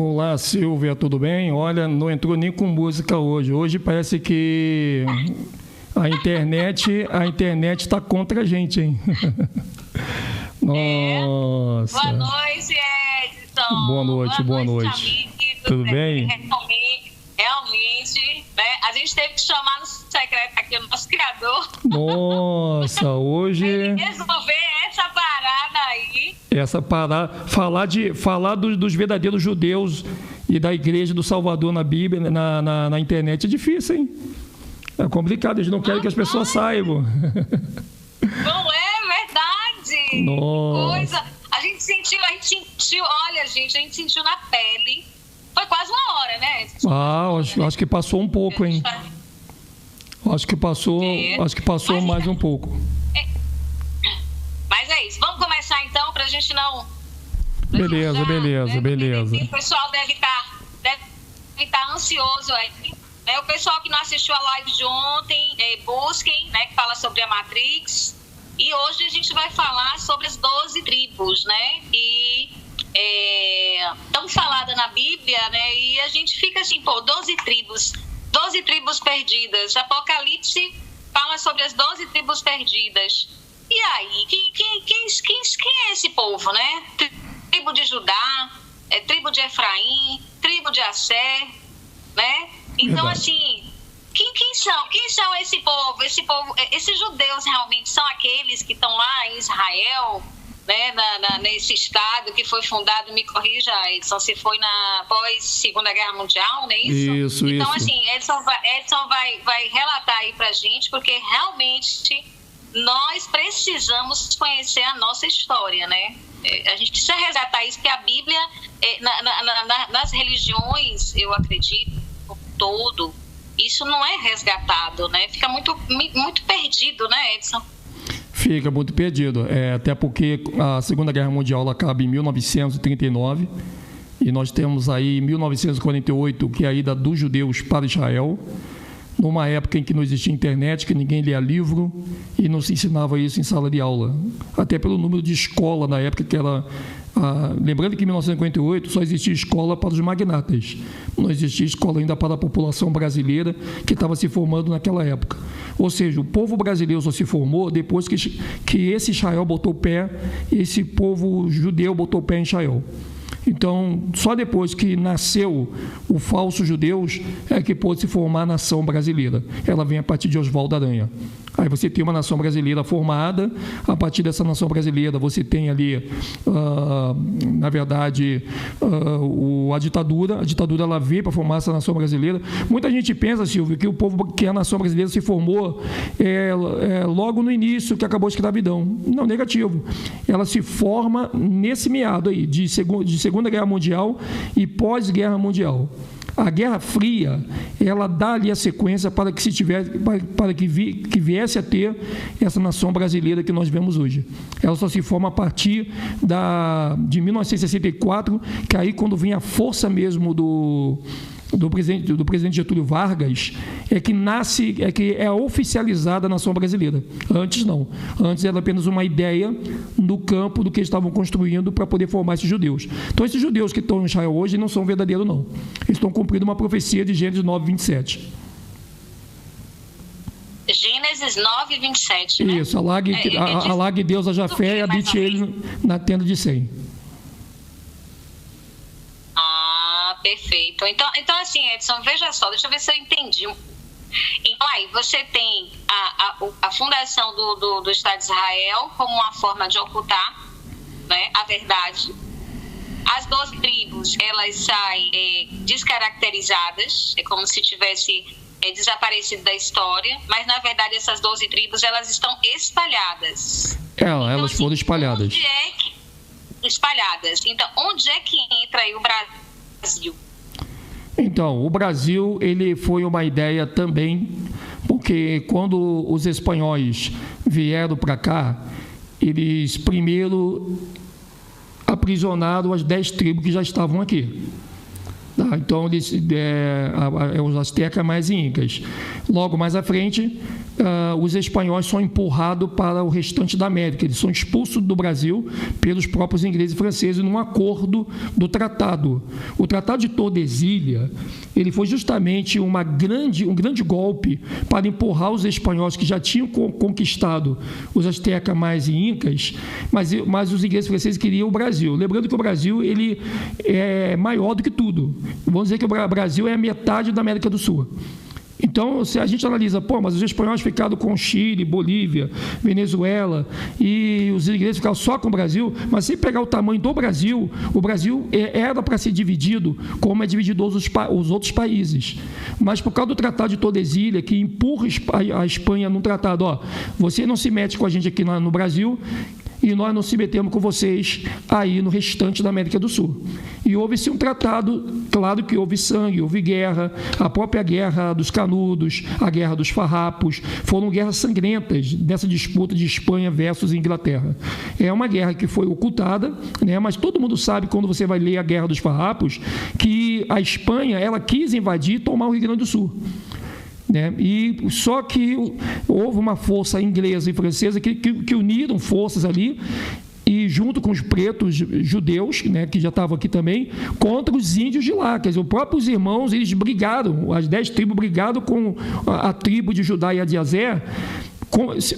Olá, Silvia, tudo bem? Olha, não entrou nem com música hoje. Hoje parece que a internet está contra a gente, hein? Nossa. Boa noite, Edson. Boa noite. Amigos. Tudo bem? Realmente, né? A gente teve que chamar no secreto aqui o nosso criador. Nossa, hoje... Ele resolver essa parada aí. Falar dos verdadeiros judeus e da Igreja do Salvador na Bíblia, na internet é difícil, hein? É complicado, eles não querem que as pessoas saibam. Não é verdade? Nossa. Coisa. A gente sentiu, olha, gente, a gente sentiu na pele. Foi quase uma hora, né? Acho que passou um pouco, hein? Acho que passou mais um pouco. Mas é isso. Vamos começar então, pra gente não... Beleza. O pessoal deve estar ansioso aí. Né? O pessoal que não assistiu a live de ontem, busquem, né? Que fala sobre a Matrix. E hoje a gente vai falar sobre as 12 tribos, né? E tão falada na Bíblia, né? E a gente fica assim, 12 tribos perdidas. Apocalipse fala sobre as 12 tribos perdidas. E aí, quem é esse povo, né? Tribo de Judá, tribo de Efraim, tribo de Assé, né? Então, assim, quem são esse povo? Esses judeus realmente são aqueles que estão lá em Israel, né? Nesse estado que foi fundado, me corrija, Edson, se foi na pós-Segunda Guerra Mundial, não é isso? Então, assim, Edson vai relatar aí pra gente, porque realmente nós precisamos conhecer a nossa história, né? A gente precisa resgatar isso, porque a Bíblia, nas religiões, eu acredito, todo, isso não é resgatado, né? Fica muito perdido, né, Edson? Fica muito perdido, até porque a Segunda Guerra Mundial ela acaba em 1939 e nós temos aí 1948, que é a ida dos judeus para Israel, numa época em que não existia internet, que ninguém lia livro e não se ensinava isso em sala de aula, até pelo número de escola na época que ela... lembrando que em 1958 só existia escola para os magnatas, não existia escola ainda para a população brasileira que estava se formando naquela época. Ou seja, o povo brasileiro só se formou depois que esse Israel botou o pé, esse povo judeu botou o pé em Israel. Então, só depois que nasceu o falso judeus é que pôde se formar a nação brasileira. Ela vem a partir de Oswaldo Aranha. Aí você tem uma nação brasileira formada, a partir dessa nação brasileira você tem ali, na verdade, a ditadura ela veio para formar essa nação brasileira. Muita gente pensa, Silvio, que o povo, que a nação brasileira se formou logo no início que acabou a escravidão. Não, negativo. Ela se forma nesse meado aí, de Segunda Guerra Mundial e pós-Guerra Mundial. A Guerra Fria, ela dá ali a sequência para que viesse a ter essa nação brasileira que nós vemos hoje. Ela só se forma a partir de 1964, que aí quando vem a força mesmo do presidente Getúlio Vargas, que é oficializada a nação brasileira. Antes não. Antes era apenas uma ideia no campo do que eles estavam construindo para poder formar esses judeus. Então, esses judeus que estão em Israel hoje não são verdadeiros, não. Eles estão cumprindo uma profecia de Gênesis 9:27. Gênesis 9:27, né? Isso, alague Deus a Jafé e habite ele na tenda de Sem. Perfeito. Então, assim, Edson, veja só, deixa eu ver se eu entendi. Então, aí, você tem a fundação do Estado de Israel como uma forma de ocultar, né, a verdade. As 12 tribos, elas saem descaracterizadas, é como se tivesse desaparecido da história, mas, na verdade, essas 12 tribos, elas estão espalhadas. Então, elas foram espalhadas. Espalhadas. Então, onde é que entra aí o Brasil? Então, o Brasil, ele foi uma ideia também, porque quando os espanhóis vieram para cá, eles primeiro aprisionaram as 10 tribos que já estavam aqui. Tá? Então, os astecas mais incas. Logo mais à frente, os espanhóis são empurrados para o restante da América. Eles são expulsos do Brasil pelos próprios ingleses e franceses num acordo do tratado. O Tratado de Tordesilhas, ele foi justamente um grande golpe para empurrar os espanhóis que já tinham conquistado os astecas mais e incas, mas os ingleses e franceses queriam o Brasil. Lembrando que o Brasil ele é maior do que tudo. Vamos dizer que o Brasil é a metade da América do Sul. Então, se a gente analisa, mas os espanhóis ficaram com Chile, Bolívia, Venezuela, e os ingleses ficaram só com o Brasil, mas se pegar o tamanho do Brasil, o Brasil era para ser dividido como é dividido os outros países. Mas por causa do Tratado de Tordesilhas, que empurra a Espanha num tratado, você não se mete com a gente aqui no Brasil, e nós não se metemos com vocês aí no restante da América do Sul. E houve-se um tratado, claro que houve sangue, houve guerra, a própria Guerra dos Canudos, a Guerra dos Farrapos, foram guerras sangrentas dessa disputa de Espanha versus Inglaterra. É uma guerra que foi ocultada, né, mas todo mundo sabe, quando você vai ler a Guerra dos Farrapos, que a Espanha ela quis invadir e tomar o Rio Grande do Sul. E só que houve uma força inglesa e francesa que uniram forças ali, e junto com os pretos judeus, que já estavam aqui também, contra os índios de lá. Quer dizer, os próprios irmãos, eles brigaram, as 10 tribos brigaram com a tribo de Judá e Adiazer,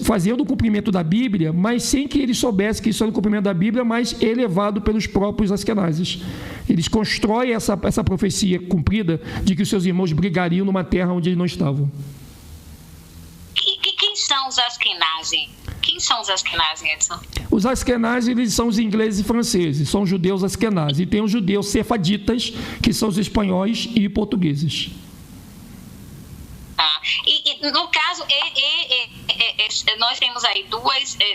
fazendo o cumprimento da Bíblia, mas sem que eles soubessem que isso era o cumprimento da Bíblia, mas elevado pelos próprios askenazes. Eles constroem essa profecia cumprida de que os seus irmãos brigariam numa terra onde eles não estavam. Quem são os askenazes? Quem são os askenazes, Edson? Os askenazes, eles são os ingleses e franceses, são judeus askenazes. E tem os judeus sefaditas, que são os espanhóis e portugueses. E no caso, nós temos aí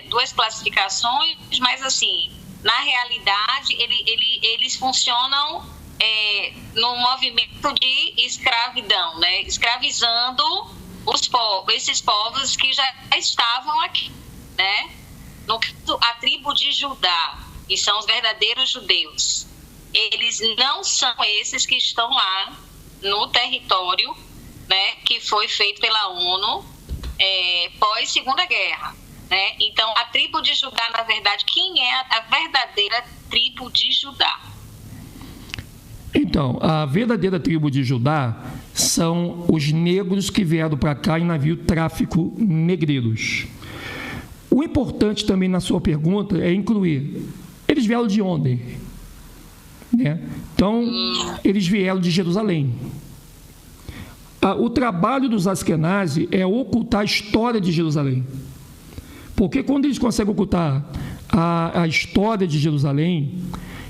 duas classificações, mas assim, na realidade, eles funcionam no movimento de escravidão, né? Escravizando esses povos que já estavam aqui, né? No caso, a tribo de Judá, que são os verdadeiros judeus, eles não são esses que estão lá no território, né, que foi feito pela ONU pós Segunda Guerra, né? Então, a tribo de Judá, na verdade, quem é a verdadeira tribo de Judá? Então, a verdadeira tribo de Judá são os negros que vieram para cá em navio tráfico negreiros. O importante também na sua pergunta é incluir, eles vieram de onde? Então, eles vieram de Jerusalém. O trabalho dos askenazes é ocultar a história de Jerusalém. Porque quando eles conseguem ocultar a história de Jerusalém,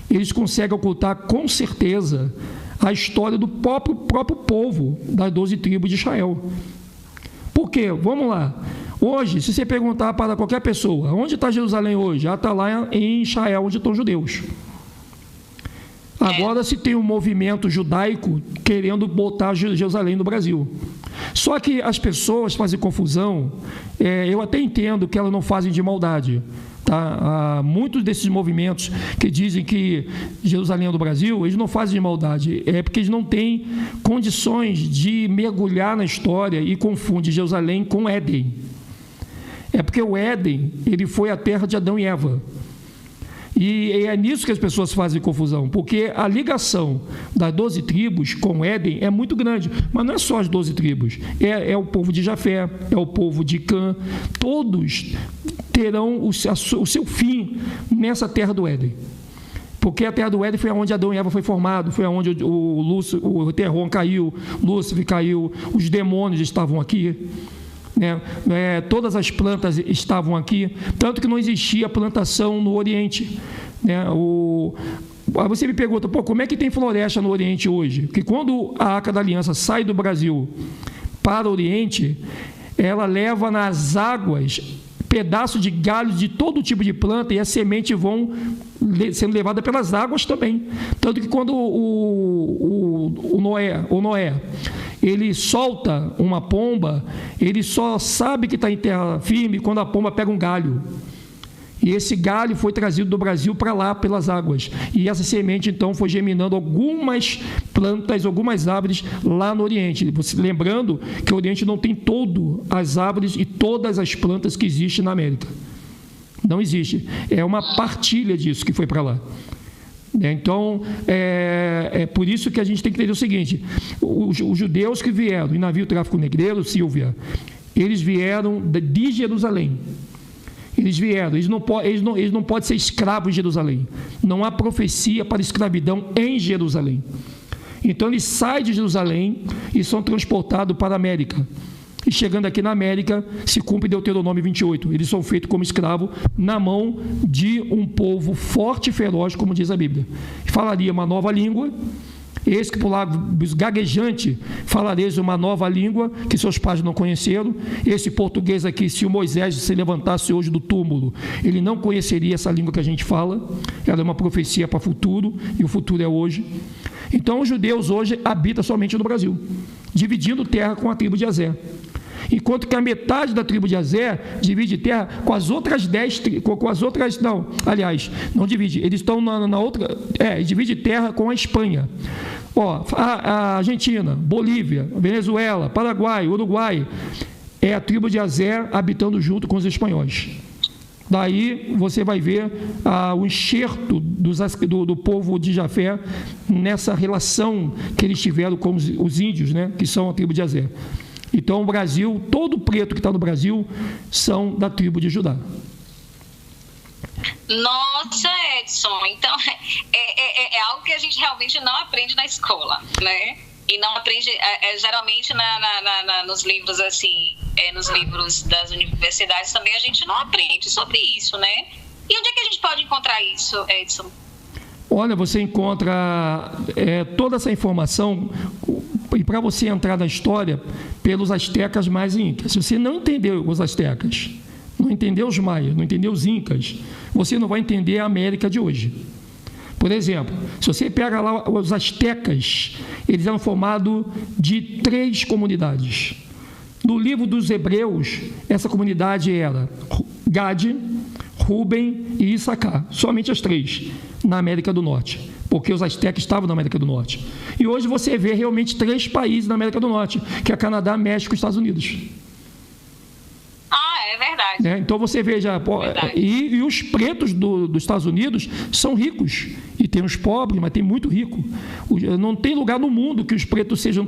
eles conseguem ocultar com certeza a história do próprio povo das 12 tribos de Israel. Por quê? Vamos lá. Hoje, se você perguntar para qualquer pessoa, onde está Jerusalém hoje? Já está lá em Israel, onde estão os judeus. Agora se tem um movimento judaico querendo botar Jerusalém no Brasil. Só que as pessoas fazem confusão, eu até entendo que elas não fazem de maldade. Tá? Muitos desses movimentos que dizem que Jerusalém é do Brasil, eles não fazem de maldade, é porque eles não têm condições de mergulhar na história e confundem Jerusalém com Éden. É porque o Éden, ele foi a terra de Adão e Eva. E é nisso que as pessoas fazem confusão, porque a ligação das 12 tribos com Éden é muito grande, mas não é só as 12 tribos, é o povo de Jafé, é o povo de Cã, todos terão o seu fim nessa terra do Éden. Porque a terra do Éden foi onde Adão e Eva foi formado, foi onde o Terron caiu, Lúcifer caiu, os demônios estavam aqui. Todas as plantas estavam aqui, tanto que não existia plantação no Oriente. Aí você me pergunta, como é que tem floresta no Oriente hoje? Porque quando a Arca da Aliança sai do Brasil para o Oriente, ela leva nas águas pedaços de galhos de todo tipo de planta e as sementes vão sendo levadas pelas águas também. Tanto que quando o Noé ele solta uma pomba, ele só sabe que está em terra firme quando a pomba pega um galho. E esse galho foi trazido do Brasil para lá pelas águas. E essa semente, então, foi germinando algumas plantas, algumas árvores lá no Oriente. Lembrando que o Oriente não tem todas as árvores e todas as plantas que existem na América. Não existe. É uma partilha disso que foi para lá. Então, é por isso que a gente tem que entender o seguinte: os judeus que vieram em navio tráfico negreiro, Silvia, eles vieram de Jerusalém. Eles vieram, eles não podem ser escravos em Jerusalém. Não há profecia para escravidão em Jerusalém. Então, eles saem de Jerusalém e são transportados para a América. E chegando aqui na América, se cumpre Deuteronômio 28. Eles são feitos como escravos na mão de um povo forte e feroz, como diz a Bíblia. Falaria uma nova língua. Eis que por lá, gaguejante, falareis uma nova língua que seus pais não conheceram. Esse português aqui, se o Moisés se levantasse hoje do túmulo, ele não conheceria essa língua que a gente fala. Ela é uma profecia para o futuro, e o futuro é hoje. Então, os judeus hoje habitam somente no Brasil, dividindo terra com a tribo de Aser. Enquanto que a metade da tribo de Aser divide terra com as outras 10, não divide, eles estão na outra, divide terra com a Espanha. A Argentina, Bolívia, Venezuela, Paraguai, Uruguai, é a tribo de Aser habitando junto com os espanhóis. Daí você vai ver o enxerto do povo de Jafé nessa relação que eles tiveram com os índios, né, que são a tribo de Aser. Então, o Brasil, todo preto que está no Brasil, são da tribo de Judá. Nossa, Edson, então é algo que a gente realmente não aprende na escola, né? E não aprende, geralmente nos livros, assim, nos livros das universidades também a gente não aprende sobre isso, né? E onde é que a gente pode encontrar isso, Edson? Olha, você encontra toda essa informação, e para você entrar na história, pelos astecas mais incas. Se você não entendeu os astecas, não entendeu os maias, não entendeu os incas, você não vai entender a América de hoje. Por exemplo, se você pega lá os astecas, eles eram formados de 3 comunidades. No livro dos Hebreus, essa comunidade era Gade, Ruben e Issacar, somente as 3 na América do Norte, porque os astecas estavam na América do Norte. E hoje você vê realmente 3 países na América do Norte, que é Canadá, México e Estados Unidos. É verdade. Então você veja, e os pretos dos Estados Unidos são ricos, e tem os pobres, mas tem muito rico. Não tem lugar no mundo que os pretos sejam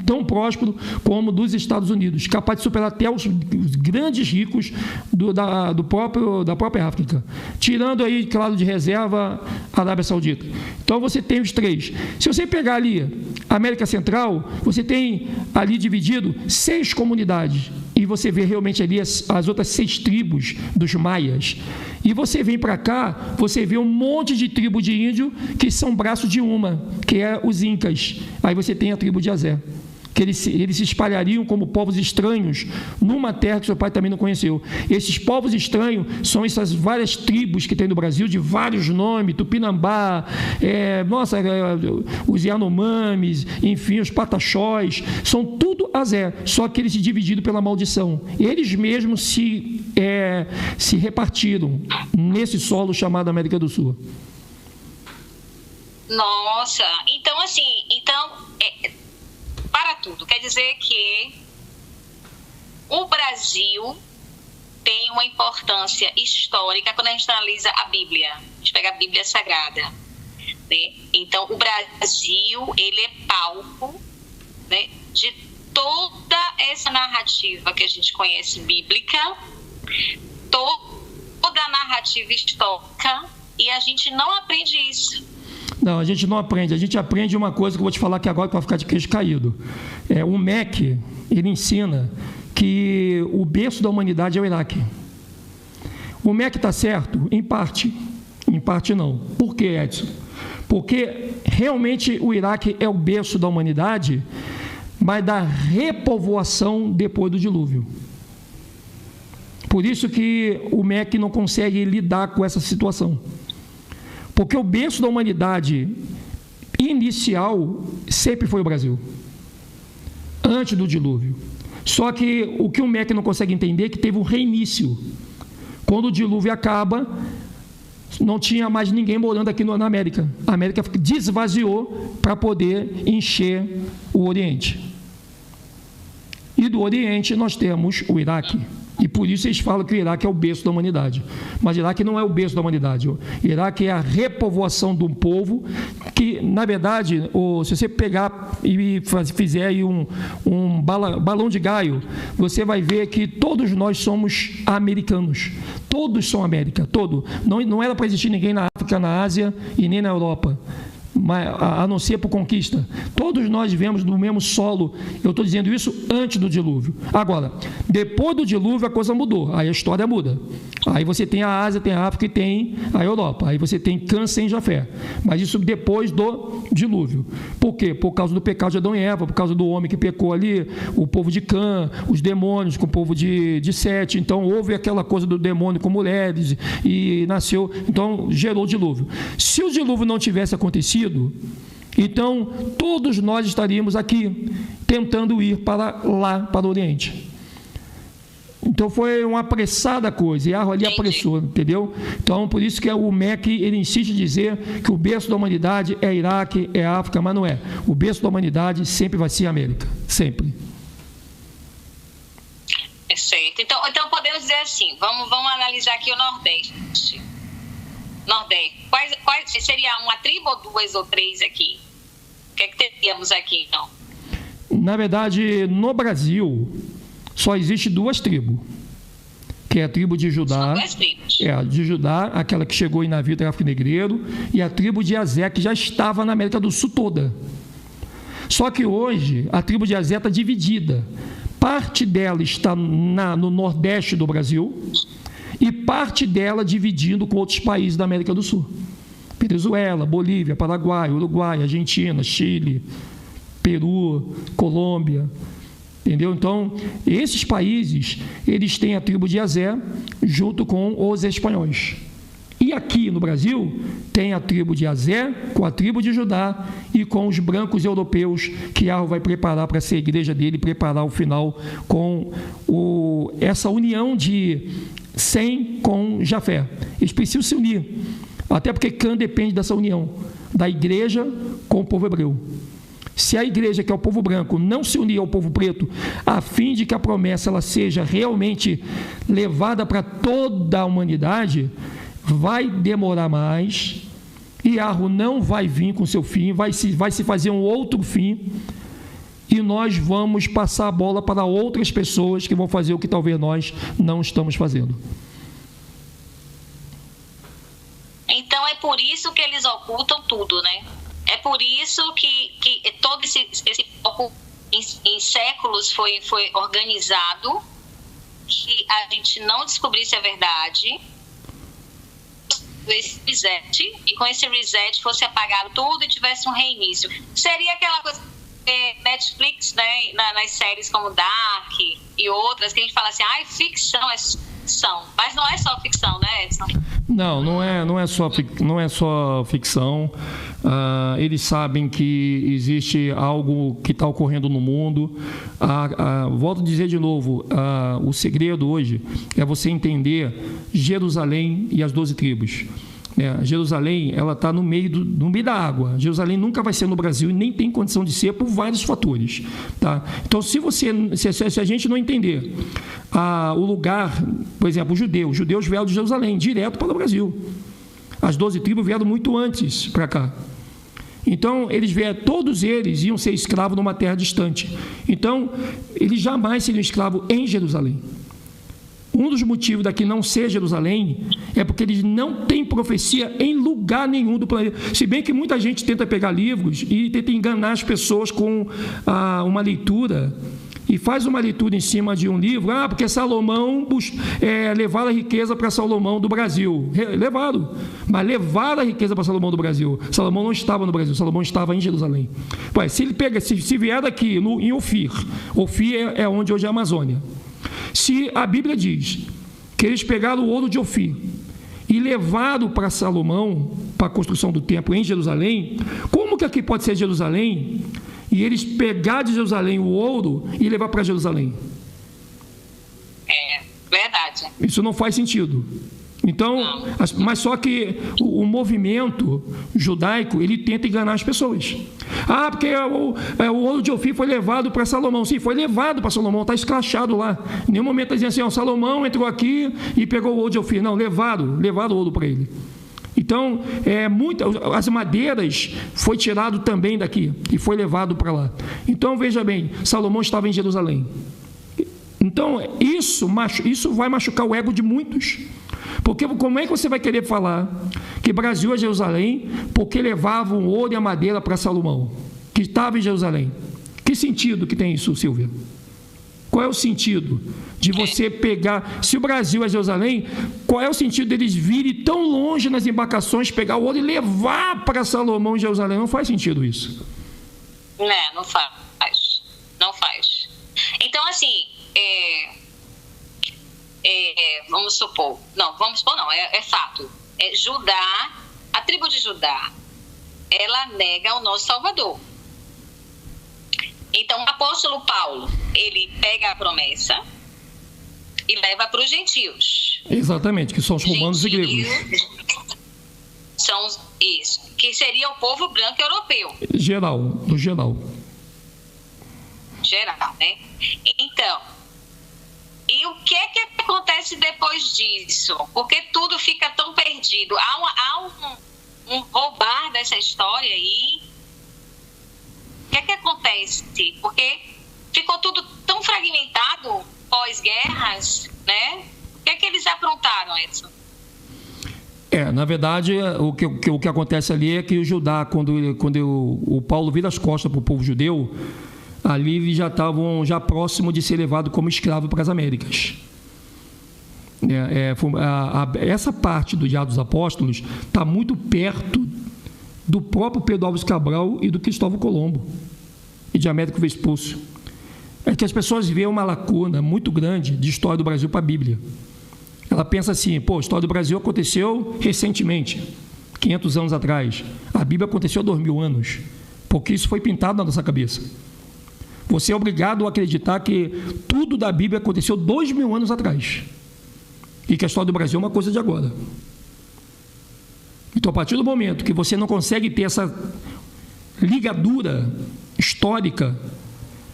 tão prósperos como dos Estados Unidos, capaz de superar até os grandes ricos da própria África, tirando aí, claro, de reserva a Arábia Saudita. Então você tem os 3. Se você pegar ali a América Central, você tem ali dividido 6 comunidades, e você vê realmente ali as outras 6 tribos dos maias. E você vem para cá, você vê um monte de tribo de índio que são braço de uma, que é os incas. Aí você tem a tribo de Aser, que eles se espalhariam como povos estranhos numa terra que seu pai também não conheceu. Esses povos estranhos são essas várias tribos que tem no Brasil, de vários nomes, Tupinambá, os Yanomamis, enfim, os Pataxós, são tudo Aser, só que eles se dividiram pela maldição. Eles mesmos se repartiram nesse solo chamado América do Sul. Nossa, então assim, para tudo, quer dizer que o Brasil tem uma importância histórica quando a gente analisa a Bíblia, a gente pega a Bíblia Sagrada, né? Então o Brasil, ele é palco, né, de toda essa narrativa que a gente conhece bíblica, toda a narrativa histórica, e a gente não aprende isso. Não, a gente não aprende. A gente aprende uma coisa que eu vou te falar aqui agora que vai ficar de queixo caído. O MEC, ele ensina que o berço da humanidade é o Iraque. O MEC está certo? Em parte não. Por quê, Edson? Porque realmente o Iraque é o berço da humanidade, mas da repovoação depois do dilúvio. Por isso que o MEC não consegue lidar com essa situação. Porque o berço da humanidade inicial sempre foi o Brasil, antes do dilúvio. Só que o que o MEC não consegue entender é que teve um reinício. Quando o dilúvio acaba, não tinha mais ninguém morando aqui na América. A América desvaziou para poder encher o Oriente. E do Oriente nós temos o Iraque. E por isso eles falam que o Iraque é o berço da humanidade. Mas o Iraque não é o berço da humanidade. O Iraque é a repovoação de um povo que, na verdade, se você pegar e fizer aí um balão de Gaio, você vai ver que todos nós somos americanos. Todos são América, todo. Não era para existir ninguém na África, na Ásia e nem na Europa, a não ser por conquista. Todos nós vivemos no mesmo solo. Eu estou dizendo isso antes do dilúvio. Agora, depois do dilúvio a coisa mudou, aí a história muda. Aí você tem a Ásia, tem a África e tem a Europa. Aí você tem Cã, Sem, Jafé. Mas isso depois do dilúvio. Por quê? Por causa do pecado de Adão e Eva, por causa do homem que pecou ali, o povo de Cã, os demônios com o povo de Sete. Então houve aquela coisa do demônio com mulheres e nasceu, então gerou o dilúvio. Se o dilúvio não tivesse acontecido, então todos nós estaríamos aqui tentando ir para lá, para o Oriente. Então foi uma apressada coisa, e ali apressou, entendeu? Então por isso que o MEC ele insiste em dizer que o berço da humanidade é Iraque, é África, mas não é. O berço da humanidade sempre vai ser a América, sempre. Perfeito. Então podemos dizer assim, vamos analisar aqui o Nordeste. Quais seria uma tribo ou duas ou três aqui? O que é que teríamos aqui, então? Na verdade, no Brasil, só existe duas tribos, que é a tribo de Judá. São duas tribos. A de Judá, aquela que chegou em navio tráfico negreiro, e a tribo de Azé, que já estava na América do Sul toda. Só que hoje, a tribo de Azé está dividida. Parte dela está no Nordeste do Brasil, e parte dela dividindo com outros países da América do Sul. Venezuela, Bolívia, Paraguai, Uruguai, Argentina, Chile, Peru, Colômbia, entendeu? Então, esses países, eles têm a tribo de Azé junto com os espanhóis. E aqui no Brasil, tem a tribo de Azé com a tribo de Judá e com os brancos europeus que Yahweh vai preparar para ser a igreja dele, preparar o final com essa união de Sem com Jafé. Eles precisam se unir, até porque Cã depende dessa união, da igreja com o povo hebreu. Se a igreja, que é o povo branco, não se unir ao povo preto, a fim de que a promessa ela seja realmente levada para toda a humanidade, vai demorar mais, e Yahweh não vai vir com seu fim, vai se fazer um outro fim, e nós vamos passar a bola para outras pessoas que vão fazer o que talvez nós não estamos fazendo. Então é por isso que eles ocultam tudo, né? É por isso que todo esse em séculos foi organizado, que a gente não descobrisse a verdade, esse reset, e com esse reset fosse apagado tudo e tivesse um reinício. Seria aquela coisa Netflix, né, nas séries como Dark e outras, que a gente fala assim, ficção é ficção, mas não é só ficção, né, Edson? Não é só ficção. Eles sabem que existe algo que está ocorrendo no mundo. Volto a dizer de novo, o segredo hoje é você entender Jerusalém e as 12 tribos. Jerusalém, ela está no meio da água. Jerusalém nunca vai ser no Brasil e nem tem condição de ser por vários fatores, tá? Então, se a gente não entender o lugar, por exemplo, os judeus vieram de Jerusalém direto para o Brasil. As 12 tribos vieram muito antes para cá. Então, todos eles iam ser escravos numa terra distante. Então, eles jamais seriam escravos em Jerusalém. Um dos motivos daqui não ser Jerusalém é porque eles não têm profecia em lugar nenhum do planeta. Se bem que muita gente tenta pegar livros e tenta enganar as pessoas com uma leitura, e faz uma leitura em cima de um livro, porque Salomão levaram a riqueza para Salomão do Brasil. Levaram, mas levaram a riqueza para Salomão do Brasil. Salomão não estava no Brasil, Salomão estava em Jerusalém. Se vier daqui em Ofir é onde hoje é a Amazônia. Se a Bíblia diz que eles pegaram o ouro de Ofir e levaram para Salomão, para a construção do templo em Jerusalém, como que aqui pode ser Jerusalém e eles pegar de Jerusalém o ouro e levar para Jerusalém? É verdade. Isso não faz sentido. Então, mas só que o movimento judaico, ele tenta enganar as pessoas. Porque o ouro de Ofir foi levado para Salomão. Sim, foi levado para Salomão, está escrachado lá. Em nenhum momento está dizendo assim, Salomão entrou aqui e pegou o ouro de Ofir. Não, levaram o ouro para ele. Então, as madeiras foi tirado também daqui e foi levado para lá. Então, veja bem, Salomão estava em Jerusalém. Então, isso vai machucar o ego de muitos. Porque como é que você vai querer falar que Brasil é Jerusalém porque levavam o ouro e a madeira para Salomão, que estava em Jerusalém? Que sentido que tem isso, Silvia? Qual é o sentido de você pegar... Se o Brasil é Jerusalém, qual é o sentido deles virem tão longe nas embarcações, pegar o ouro e levar para Salomão em Jerusalém? Não faz sentido isso. Não faz. Não faz. Então, assim... vamos supor, é fato. Judá, a tribo de Judá, ela nega o nosso Salvador. Então, o apóstolo Paulo, ele pega a promessa e leva para os gentios. Exatamente, que são os romanos e gregos. São isso, que seria o povo branco europeu. No geral, né? Então, e o que acontece depois disso? Porque tudo fica tão perdido. Há um roubar dessa história aí. O que acontece? Porque ficou tudo tão fragmentado pós-guerras, né? O que eles aprontaram, Edson? Na verdade, o que acontece ali é que o Judá, quando o Paulo vira as costas para o povo judeu, ali eles já estavam próximo de ser levado como escravo para as Américas. Essa parte do Diário dos Apóstolos está muito perto do próprio Pedro Álvares Cabral e do Cristóvão Colombo e de Américo Vespuccio. É que as pessoas veem uma lacuna muito grande de história do Brasil para a Bíblia. Ela pensa assim, a história do Brasil aconteceu recentemente, 500 anos atrás. A Bíblia aconteceu há 2000 anos, porque isso foi pintado na nossa cabeça. Você é obrigado a acreditar que tudo da Bíblia aconteceu 2000 anos atrás. E que a história do Brasil é uma coisa de agora. Então, a partir do momento que você não consegue ter essa ligadura histórica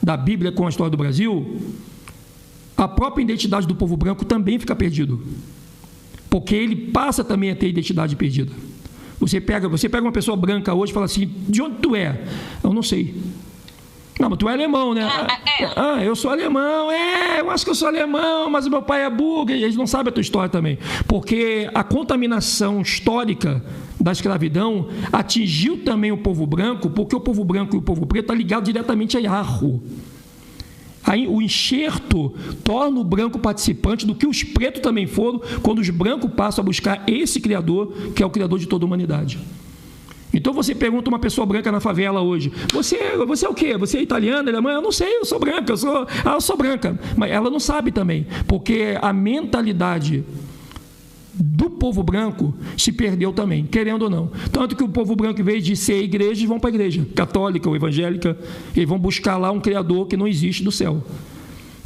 da Bíblia com a história do Brasil, a própria identidade do povo branco também fica perdido. Porque ele passa também a ter identidade perdida. Você pega uma pessoa branca hoje e fala assim, de onde tu é? Eu não sei. Não, mas tu é alemão, né? Eu sou alemão, eu acho que eu sou alemão, mas o meu pai é burro, e eles não sabem a tua história também. Porque a contaminação histórica da escravidão atingiu também o povo branco, porque o povo branco e o povo preto estão ligados diretamente a Iarro. Aí o enxerto torna o branco participante do que os pretos também foram, quando os brancos passam a buscar esse Criador, que é o Criador de toda a humanidade. Então você pergunta uma pessoa branca na favela hoje, você é o quê? Você é italiana, alemã? Eu não sei, eu sou branca, eu sou branca. Mas ela não sabe também, porque a mentalidade do povo branco se perdeu também, querendo ou não. Tanto que o povo branco, em vez de ser igreja, vão para a igreja católica ou evangélica, e vão buscar lá um Criador que não existe do céu.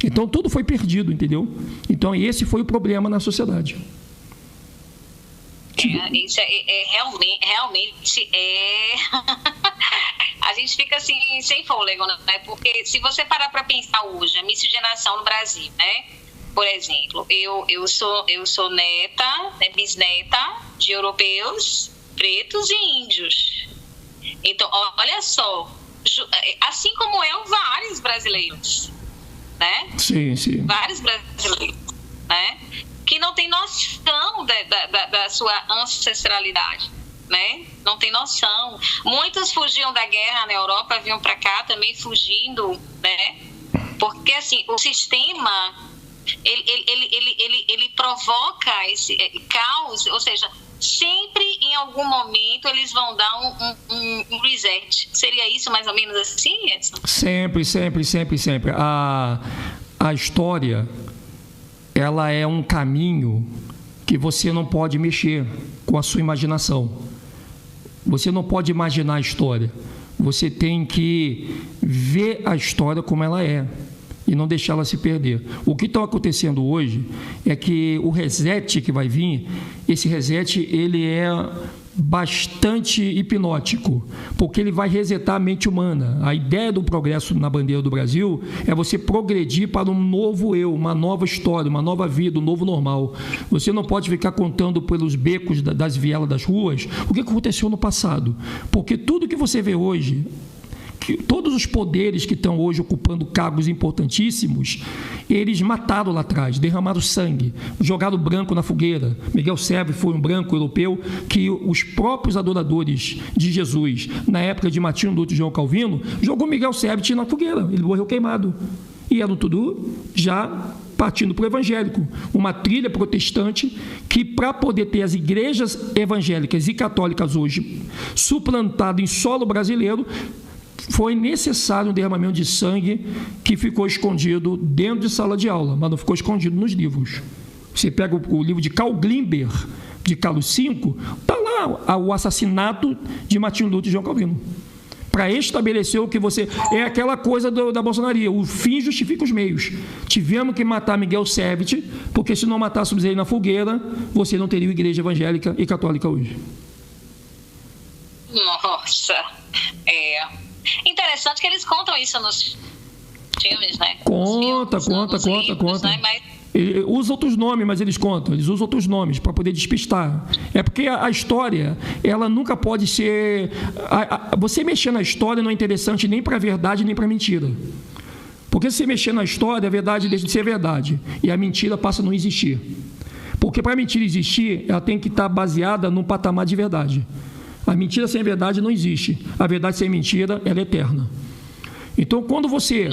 Então tudo foi perdido, entendeu? Então esse foi o problema na sociedade. Isso realmente a gente fica assim sem fôlego, né? Porque se você parar para pensar hoje a miscigenação no Brasil, né? Por exemplo, eu sou neta, bisneta de europeus, pretos e índios. Então, olha só, assim como eu, vários brasileiros, né? Sim. Vários brasileiros, né? Que não tem noção da sua ancestralidade, né? Não tem noção. Muitos fugiam da guerra na Europa, vinham para cá também fugindo, né? Porque assim, o sistema ele provoca esse caos, ou seja, sempre em algum momento eles vão dar um reset. Seria isso mais ou menos assim, Edson? Sempre. A história, ela é um caminho que você não pode mexer com a sua imaginação. Você não pode imaginar a história. Você tem que ver a história como ela é. e não deixá-la se perder. O que está acontecendo hoje é que o reset que vai vir, esse reset ele é bastante hipnótico, porque ele vai resetar a mente humana. A ideia do progresso na bandeira do Brasil é você progredir para um novo eu, uma nova história, uma nova vida, um novo normal. Você não pode ficar contando pelos becos das vielas das ruas o que aconteceu no passado, porque tudo que você vê hoje, todos os poderes que estão hoje ocupando cargos importantíssimos, eles mataram lá atrás, derramaram sangue, jogaram branco na fogueira. Miguel Sérvio foi um branco europeu que os próprios adoradores de Jesus, na época de Martinho Lutero e João Calvino, jogou Miguel Sérvio na fogueira, ele morreu queimado. E era tudo já partindo para o evangélico, uma trilha protestante que, para poder ter as igrejas evangélicas e católicas hoje suplantadas em solo brasileiro, foi necessário um derramamento de sangue que ficou escondido dentro de sala de aula, mas não ficou escondido nos livros. Você pega o livro de Karl Glimber, de Carlos V, está lá o assassinato de Martinho Lutero e João Calvino, para estabelecer o que você... É aquela coisa da bolsonaria, o fim justifica os meios. Tivemos que matar Miguel Sérvio, porque se não matássemos ele na fogueira, você não teria igreja evangélica e católica hoje. Nossa, interessante que eles contam isso nos filmes, né? Conta. Né? Mas... Ele usa outros nomes, mas eles contam. Eles usam outros nomes para poder despistar. É porque a história, ela nunca pode ser... Você mexer na história não é interessante nem para a verdade, nem para a mentira. Porque se você mexer na história, a verdade deixa de ser verdade. E a mentira passa a não existir. Porque para a mentira existir, ela tem que estar baseada num patamar de verdade. A mentira sem verdade não existe. A verdade sem mentira, ela é eterna. Então, quando você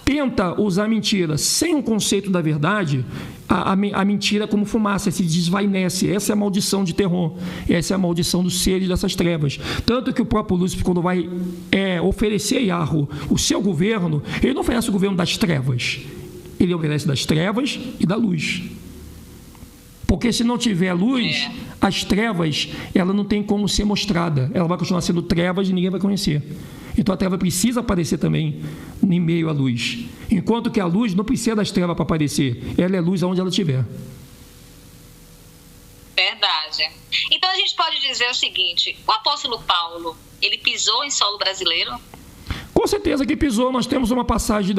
tenta usar a mentira sem o conceito da verdade, a mentira é como fumaça, se desvanece. Essa é a maldição de Terron. Essa é a maldição dos seres dessas trevas. Tanto que o próprio Lúcifer, quando vai oferecer a Yahweh o seu governo, ele não oferece o governo das trevas. Ele oferece das trevas e da luz. Porque se não tiver luz, as trevas, ela não tem como ser mostrada. Ela vai continuar sendo trevas e ninguém vai conhecer. Então a treva precisa aparecer também em meio à luz. Enquanto que a luz não precisa das trevas para aparecer. Ela é luz aonde ela estiver. Verdade. Então a gente pode dizer o seguinte: o apóstolo Paulo, ele pisou em solo brasileiro? Com certeza que pisou. Nós temos uma passagem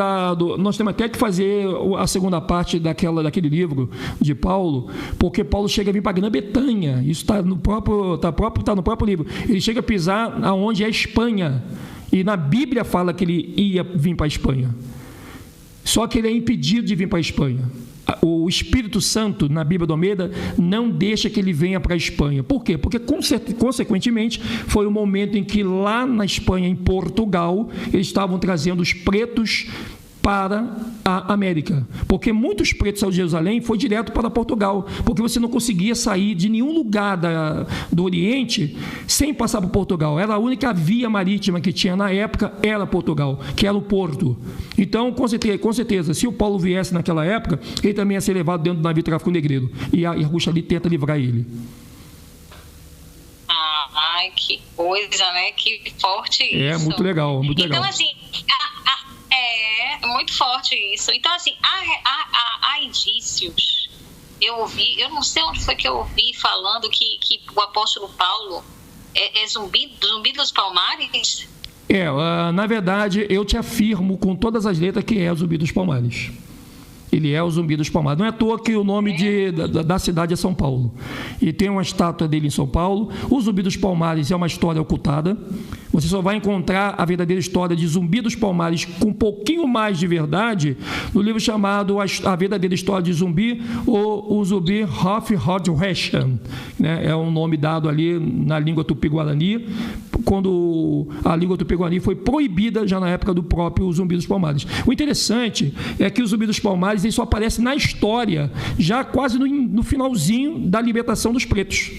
nós temos até que fazer a segunda parte daquele livro de Paulo, porque Paulo chega a vir para a Grã-Bretanha. Isso está no próprio livro. Ele chega a pisar aonde é a Espanha. E na Bíblia fala que ele ia vir para a Espanha. Só que ele é impedido de vir para a Espanha. O Espírito Santo, na Bíblia do Almeida, não deixa que ele venha para a Espanha. Por quê? Porque, consequentemente, foi o momento em que lá na Espanha, em Portugal, eles estavam trazendo os pretos para a América. Porque muitos pretos ao Jerusalém foi direto para Portugal, porque você não conseguia sair de nenhum lugar do Oriente sem passar por Portugal. Era a única via marítima que tinha na época, era Portugal, que era o porto. Então, com certeza, se o Paulo viesse naquela época, ele também ia ser levado dentro do navio tráfico negreiro. E a Rússia ali tenta livrar ele. Ai, que coisa, né? Que forte isso. É, muito legal, muito legal. Então, assim... É muito forte isso. Então, assim, há indícios. Eu ouvi, eu não sei onde foi que eu ouvi falando que o apóstolo Paulo é zumbi dos Palmares. Na verdade, eu te afirmo com todas as letras que é o Zumbi dos Palmares. Ele é o Zumbi dos Palmares. Não é à toa que o nome da cidade é São Paulo. E tem uma estátua dele em São Paulo. O Zumbi dos Palmares é uma história ocultada. Você só vai encontrar a verdadeira história de Zumbi dos Palmares com um pouquinho mais de verdade no livro chamado A Verdadeira História de Zumbi, ou o Zumbi Hof-Hod-Reshan, né? É um nome dado ali na língua tupi-guarani, quando a língua tupi-guarani foi proibida já na época do próprio Zumbi dos Palmares. O interessante é que o Zumbi dos Palmares ele só aparece na história, já quase no finalzinho da libertação dos pretos.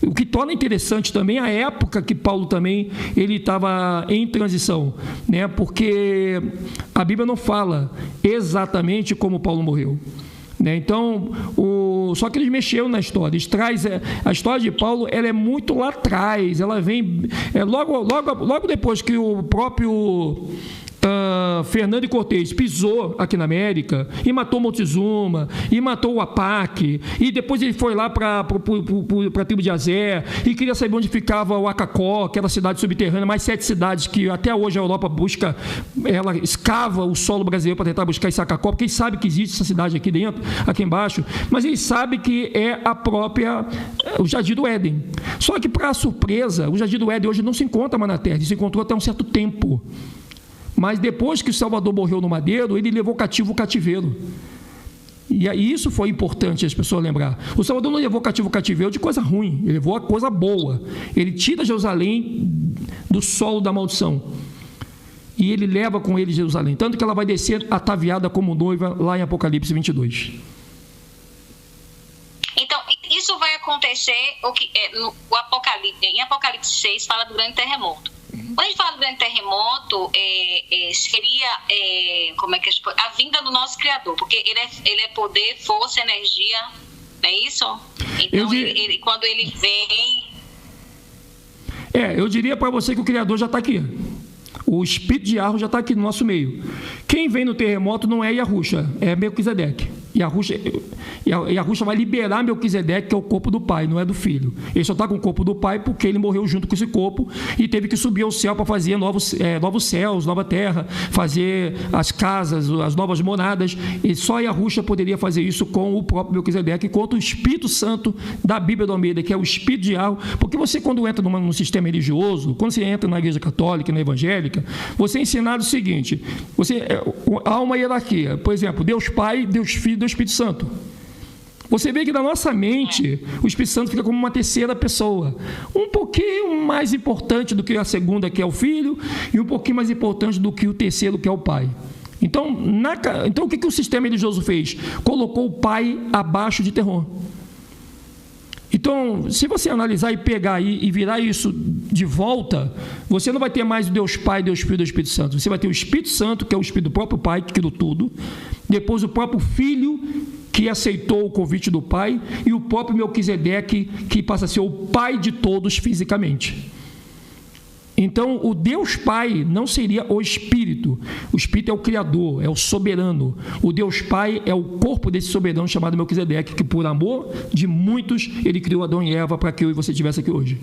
O que torna interessante também a época que Paulo também ele estava em transição, né? Porque a Bíblia não fala exatamente como Paulo morreu, né? Então, só que eles mexeram na história. Eles a história de Paulo ela é muito lá atrás, ela vem logo depois que o próprio Fernando Cortez pisou aqui na América e matou Montezuma, e matou o Apac, e depois ele foi lá para a tribo de Azé e queria saber onde ficava o Acacó, aquela cidade subterrânea, mais 7 cidades que até hoje a Europa busca, ela escava o solo brasileiro para tentar buscar esse Acacó, porque eles sabem que existe essa cidade aqui dentro, aqui embaixo, mas eles sabem que é a própria, o Jardim do Éden. Só que, para surpresa, o Jardim do Éden hoje não se encontra mais na Terra, ele se encontrou até um certo tempo. Mas depois que o Salvador morreu no madeiro, ele levou cativo o cativeiro. E aí isso foi importante as pessoas lembrar. O Salvador não levou cativo o cativeiro de coisa ruim, ele levou a coisa boa. Ele tira Jerusalém do solo da maldição. E ele leva com ele Jerusalém. Tanto que ela vai descer ataviada como noiva lá em Apocalipse 22. Então, isso vai acontecer, em Apocalipse 6 fala do grande terremoto. Quando a gente fala do grande terremoto, seria a vinda do nosso Criador, porque ele é poder, força, energia, não é isso? Então, quando ele vem... Eu diria para você que o Criador já está aqui. O espírito de Yarhu já está aqui no nosso meio. Quem vem no terremoto não é Yahusha, é Melquisedeque. Yahusha vai liberar Melquisedeque, que é o corpo do pai, não é do filho. Ele só está com o corpo do pai porque ele morreu junto com esse corpo e teve que subir ao céu para fazer novos céus, nova terra, fazer as casas, as novas moradas. E só Yahusha poderia fazer isso com o próprio Melquisedeque, enquanto o Espírito Santo da Bíblia do Almeida, que é o Espírito de Yarhu. Porque você, quando entra num sistema religioso, quando você entra na igreja católica, na evangélica, você é ensinado o seguinte: há uma hierarquia. Por exemplo, Deus Pai, Deus Filho, Deus Espírito Santo. Você vê que na nossa mente o Espírito Santo fica como uma terceira pessoa, um pouquinho mais importante do que a segunda, que é o Filho, e um pouquinho mais importante do que o terceiro, que é o Pai. Então o que o sistema religioso fez? Colocou o Pai abaixo de terror. Então, se você analisar e pegar e virar isso de volta, você não vai ter mais o Deus Pai, Deus Filho, Deus Espírito Santo. Você vai ter o Espírito Santo, que é o Espírito do próprio Pai, que criou tudo. Depois o próprio Filho, que aceitou o convite do Pai. E o próprio Melquisedeque, que passa a ser o Pai de todos fisicamente. Então, o Deus Pai não seria o Espírito. O Espírito é o Criador, é o soberano. O Deus Pai é o corpo desse soberano chamado Melquisedeque, que por amor de muitos, ele criou Adão e Eva para que eu e você estivesse aqui hoje.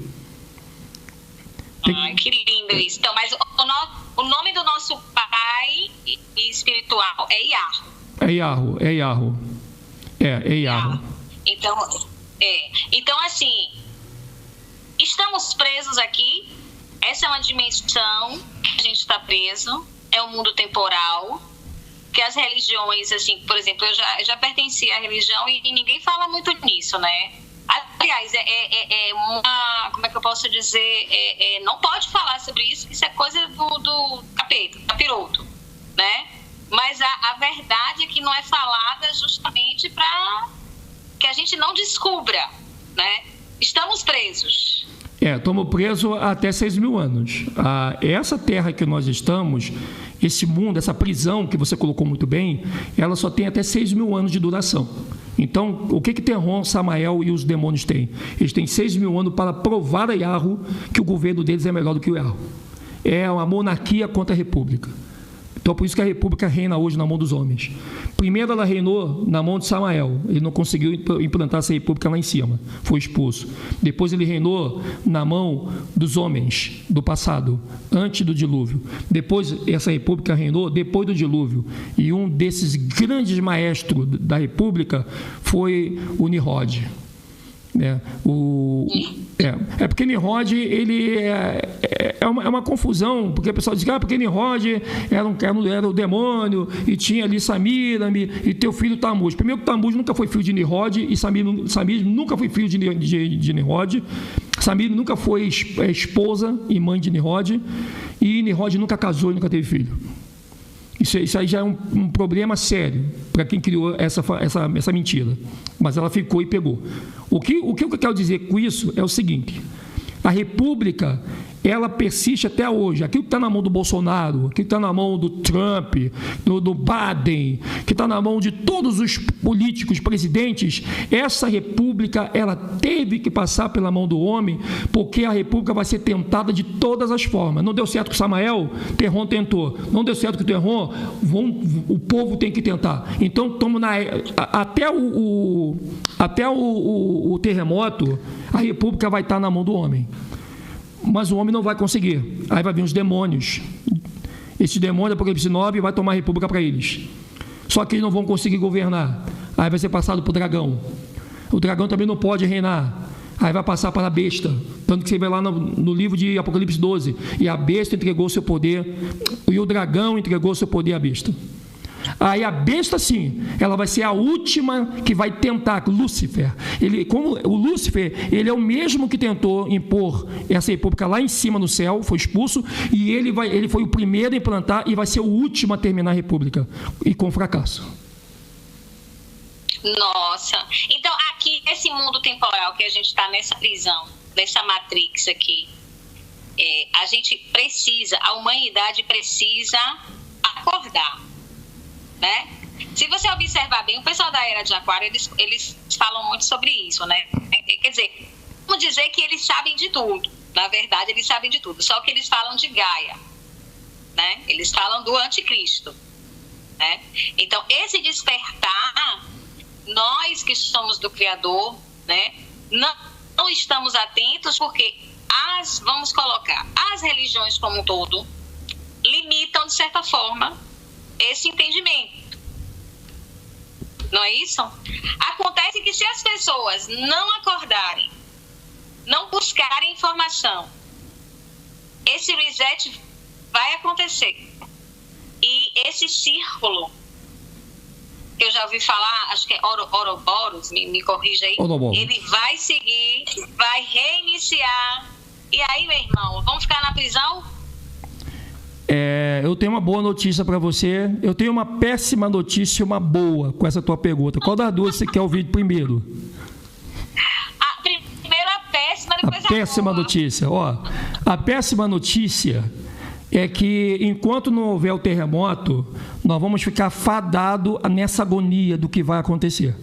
Ai, que lindo isso. Então, mas o nome do nosso Pai espiritual é Yarhu. É Yarhu. É Yarhu. Então, assim, estamos presos aqui. Essa é uma dimensão que a gente está preso, é um mundo temporal, que as religiões, assim, por exemplo, eu já pertenci à religião e ninguém fala muito nisso, né? Aliás, como é que eu posso dizer? Não pode falar sobre isso, isso é coisa do capeta, capiroto, né? Mas a verdade é que não é falada justamente para que a gente não descubra, né? Estamos presos. Estamos presos até 6.000 anos. Essa terra que nós estamos, esse mundo, essa prisão que você colocou muito bem, ela só tem até 6.000 anos de duração. Então, o que Terron, Samael e os demônios têm? Eles têm 6.000 anos para provar a Yarhu que o governo deles é melhor do que o Yarhu. É uma monarquia contra a república. Então, por isso que a república reina hoje na mão dos homens. Primeiro ela reinou na mão de Samael. Ele não conseguiu implantar essa república lá em cima. Foi expulso. Depois ele reinou na mão dos homens do passado, antes do dilúvio. Depois essa república reinou depois do dilúvio. E um desses grandes maestros da república foi o Nimrod. Porque Nimrod ele é uma confusão, porque a pessoa diz porque Nimrod era o demônio e tinha ali Samírame e teu filho Tammuz. Primeiro que Tammuz nunca foi filho de Nimrod e Samir nunca foi filho de Nimrod. Samir nunca foi esposa e mãe de Nimrod, e Nimrod nunca casou e nunca teve filho. Isso aí já é um problema sério para quem criou essa mentira. Mas ela ficou e pegou. O que eu quero dizer com isso é o seguinte: a república, ela persiste até hoje. Aquilo que está na mão do Bolsonaro, aquilo que está na mão do Trump, do Biden, que está na mão de todos os políticos, presidentes, essa república, ela teve que passar pela mão do homem, porque a república vai ser tentada de todas as formas. Não deu certo com Samael, Terron tentou. Não deu certo com Terron, o povo tem que tentar. Então, até o terremoto, a república vai estar na mão do homem. Mas o homem não vai conseguir. Aí vai vir os demônios. Esse demônio, Apocalipse 9, vai tomar a república para eles. Só que eles não vão conseguir governar. Aí vai ser passado para o dragão. O dragão também não pode reinar. Aí vai passar para a besta. Tanto que você vê lá no livro de Apocalipse 12. E a besta entregou o seu poder. E o dragão entregou o seu poder à besta. Aí a besta, sim, ela vai ser a última que vai tentar. Lúcifer, o Lúcifer, ele é o mesmo que tentou impor essa república lá em cima no céu, foi expulso, e ele foi o primeiro a implantar e vai ser o último a terminar a república, e com fracasso. Nossa, então aqui, esse mundo temporal que a gente está nessa prisão, nessa Matrix aqui, a gente precisa, a humanidade precisa acordar. Né? Se você observar bem, o pessoal da Era de Aquário, eles falam muito sobre isso, né? Quer dizer, vamos dizer que eles sabem de tudo. Na verdade, eles sabem de tudo. Só que eles falam de Gaia, né? Eles falam do anticristo, né? Então, esse despertar, nós que somos do Criador, né? Não estamos atentos porque vamos colocar, as religiões como um todo limitam, de certa forma, esse entendimento. Não é isso? Acontece que se as pessoas não acordarem, não buscarem informação, esse reset vai acontecer. E esse círculo, que eu já ouvi falar, acho que é Ouroboros, me corrija aí, ele vai seguir, vai reiniciar. E aí, meu irmão, vamos ficar na prisão? Eu tenho uma boa notícia para você. Eu tenho uma péssima notícia e uma boa com essa tua pergunta. Qual das duas você quer ouvir primeiro? Primeiro a péssima, depois a péssima boa. Notícia. A péssima notícia é que enquanto não houver o terremoto, nós vamos ficar fadados nessa agonia do que vai acontecer.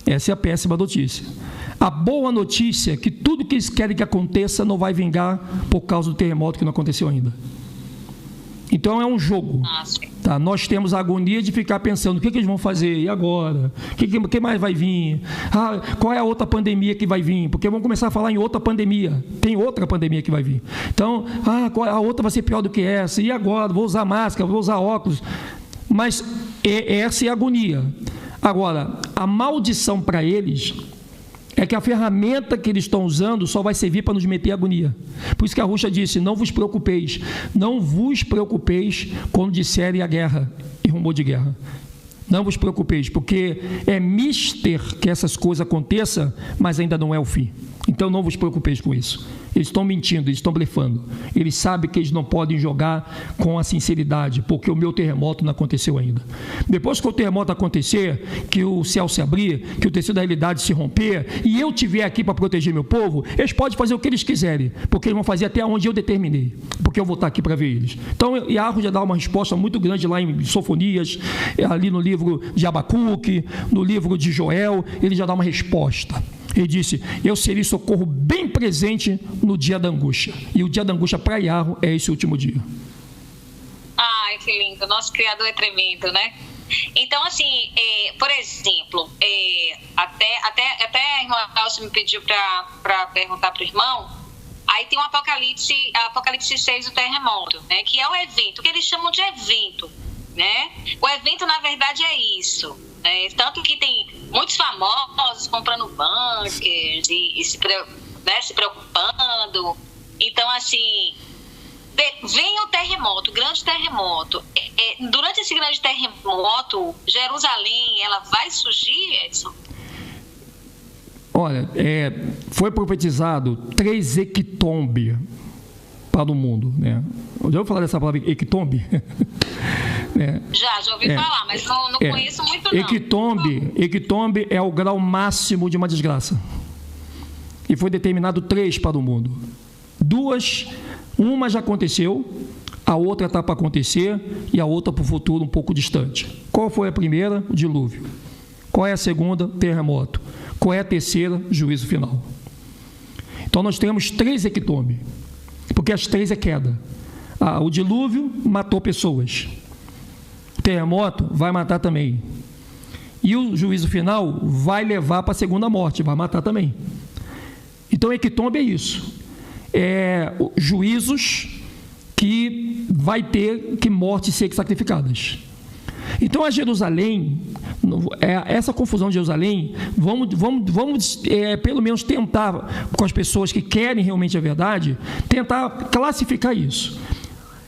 Essa é a péssima notícia. A boa notícia é que tudo que eles querem que aconteça não vai vingar por causa do terremoto que não aconteceu ainda. Então é um jogo. Tá? Nós temos a agonia de ficar pensando o que eles vão fazer, e agora? O que mais vai vir? Qual é a outra pandemia que vai vir? Porque vão começar a falar em outra pandemia. Tem outra pandemia que vai vir. Então, a outra vai ser pior do que essa. E agora? Vou usar máscara, vou usar óculos. Mas essa é a agonia. Agora, a maldição para eles é que a ferramenta que eles estão usando só vai servir para nos meter agonia. Por isso que a Ruxa disse, não vos preocupeis quando disserem a guerra e rumor de guerra. Não vos preocupeis, porque é mister que essas coisas aconteçam, mas ainda não é o fim. Então não vos preocupeis com isso. Eles estão mentindo, eles estão blefando. Eles sabem que eles não podem jogar com a sinceridade, porque o meu terremoto não aconteceu ainda. Depois que o terremoto acontecer, que o céu se abrir, que o tecido da realidade se romper, e eu estiver aqui para proteger meu povo, eles podem fazer o que eles quiserem, porque eles vão fazer até onde eu determinei, porque eu vou estar aqui para ver eles. Então, Yahweh já dá uma resposta muito grande lá em Sofonias, ali no livro de Abacuque, no livro de Joel, ele já dá uma resposta. Ele disse, eu serei socorro bem presente no dia da angústia. E o dia da angústia para Yahweh é esse último dia. Ai, que lindo. Nosso Criador é tremendo, né? Então, assim, por exemplo, até a irmã Elcio me pediu para perguntar para o irmão, aí tem o Apocalipse 6, o terremoto, né? Que é o evento, que eles chamam de evento, né? O evento, na verdade, é isso. Tanto que tem muitos famosos comprando bunkers e se preocupando. Então, assim, vem o terremoto, o grande terremoto. Durante esse grande terremoto, Jerusalém, ela vai surgir, Edson? Olha, foi profetizado 3 hecatombe para o mundo, né? Já ouviu falar dessa palavra hecatombe? Já ouvi falar, mas não conheço muito não. Hecatombe é o grau máximo de uma desgraça. E foi determinado 3 para o mundo. Uma já aconteceu, a outra está para acontecer e a outra para o futuro um pouco distante. Qual foi a primeira? O dilúvio. Qual é a segunda? Terremoto. Qual é a terceira? Juízo final. Então nós temos 3 hecatombe, porque as 3 é queda. O dilúvio matou pessoas. O terremoto vai matar também. E o juízo final vai levar para a segunda morte, vai matar também. Então hecatombe é isso. Juízos que vai ter que mortes ser sacrificadas. Então a Jerusalém, essa confusão de Jerusalém, vamos pelo menos tentar, com as pessoas que querem realmente a verdade, tentar classificar isso.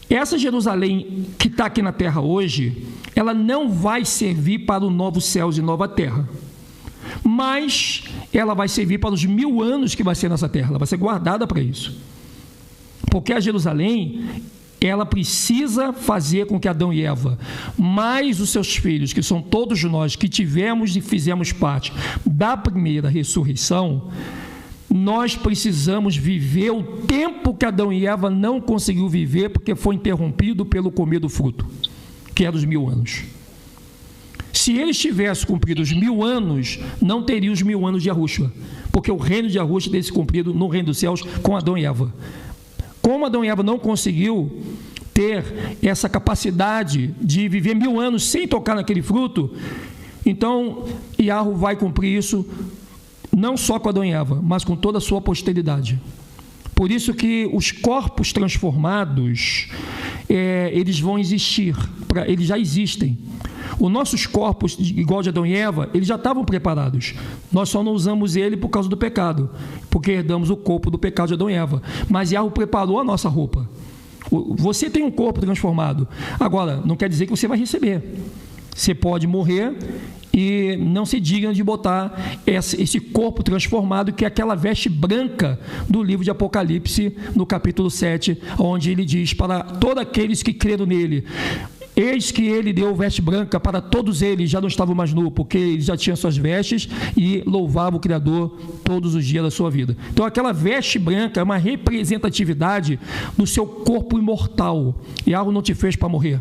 Essa Jerusalém que está aqui na terra hoje, ela não vai servir para o novo céus e nova terra, mas ela vai servir para os 1000 anos que vai ser nessa terra, ela vai ser guardada para isso. Porque a Jerusalém, ela precisa fazer com que Adão e Eva, mais os seus filhos, que são todos nós, que tivemos e fizemos parte da primeira ressurreição, nós precisamos viver o tempo que Adão e Eva não conseguiu viver, porque foi interrompido pelo comer do fruto, que é dos 1000 anos. Se eles tivessem cumprido os 1000 anos, não teria os 1000 anos de Yahushua, porque o reino de Yahushua teria se cumprido no reino dos céus com Adão e Eva. Como Adão e Eva não conseguiu ter essa capacidade de viver 1000 anos sem tocar naquele fruto, então Yahu vai cumprir isso não só com Adão e Eva, mas com toda a sua posteridade. Por isso que os corpos transformados, eles vão existir, eles já existem. Os nossos corpos, igual de Adão e Eva, eles já estavam preparados. Nós só não usamos ele por causa do pecado, porque herdamos o corpo do pecado de Adão e Eva. Mas Yahweh preparou a nossa roupa. Você tem um corpo transformado. Agora, não quer dizer que você vai receber. Você pode morrer e não se digna de botar esse corpo transformado, que é aquela veste branca do livro de Apocalipse, no capítulo 7, onde ele diz para todos aqueles que creram nele: eis que ele deu veste branca para todos eles, já não estavam mais nus, porque eles já tinham suas vestes e louvavam o Criador todos os dias da sua vida. Então aquela veste branca é uma representatividade do seu corpo imortal. E algo não te fez para morrer.